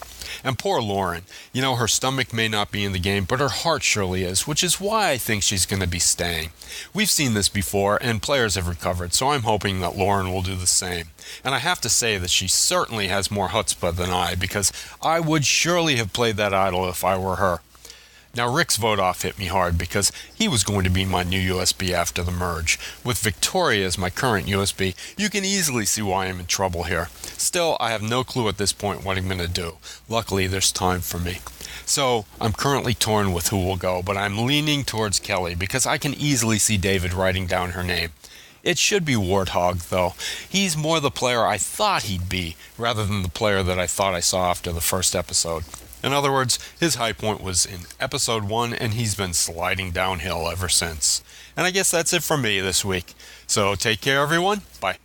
And poor Lauren, you know, her stomach may not be in the game, but her heart surely is, which is why I think she's going to be staying. We've seen this before, and players have recovered, so I'm hoping that Lauren will do the same. And I have to say that she certainly has more chutzpah than I, because I would surely have played that idol if I were her. Now, Rick's vote-off hit me hard because he was going to be my new USB after the merge. With Victoria as my current USB, you can easily see why I'm in trouble here. Still, I have no clue at this point what I'm going to do. Luckily, there's time for me. So, I'm currently torn with who will go, but I'm leaning towards Kelly because I can easily see David writing down her name. It should be Warthog, though. He's more the player I thought he'd be, rather than the player that I thought I saw after the first episode. In other words, his high point was in episode 1, and he's been sliding downhill ever since. And I guess that's it for me this week. So take care, everyone. Bye.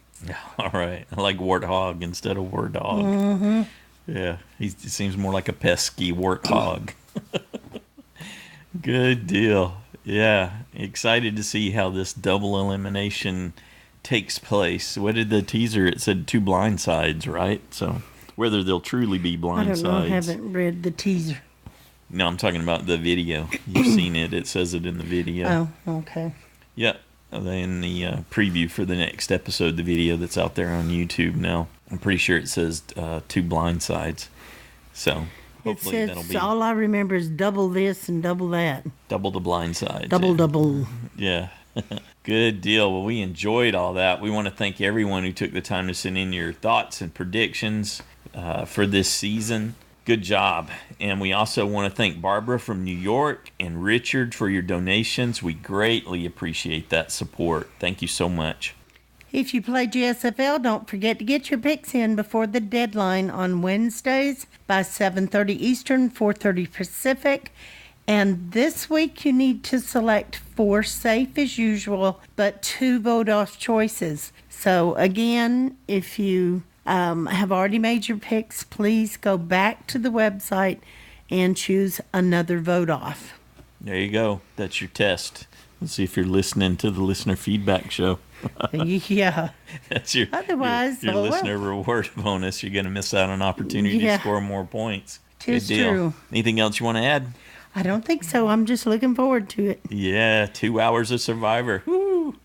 All right. I like Warthog instead of War Dog. Mm-hmm. Yeah, he seems more like a pesky warthog. Good deal. Yeah, excited to see how this double elimination takes place. What did the teaser? It said 2 blind sides, right? So whether they'll truly be blind sides. I don't know. I haven't read the teaser. No, I'm talking about the video. You've seen it. It says it in the video. Oh, okay. Yeah. In the preview for the next episode, the video that's out there on YouTube now, I'm pretty sure it says 2 blind sides. So hopefully that'll be. All I remember is double this and double that. Double the blind side. Double. Yeah. Good deal. Well, we enjoyed all that. We want to thank everyone who took the time to send in your thoughts and predictions for this season. Good job. And we also want to thank Barbara from New York and Richard for your donations. We greatly appreciate that support. Thank you so much. If you play GSFL, don't forget to get your picks in before the deadline on Wednesdays by 7:30 Eastern, 4:30 Pacific. And this week you need to select 4 safe as usual, but 2 vote-off choices. So again, if you have already made your picks, please go back to the website and choose another vote-off. There you go. That's your test. Let's see if you're listening to the listener feedback show. Yeah. That's your Otherwise, your listener reward bonus. You're going to miss out on opportunity to score more points. Tis Good deal. true. Anything else you want to add? I don't think so. I'm just looking forward to it. Yeah, 2 hours of Survivor. Woo!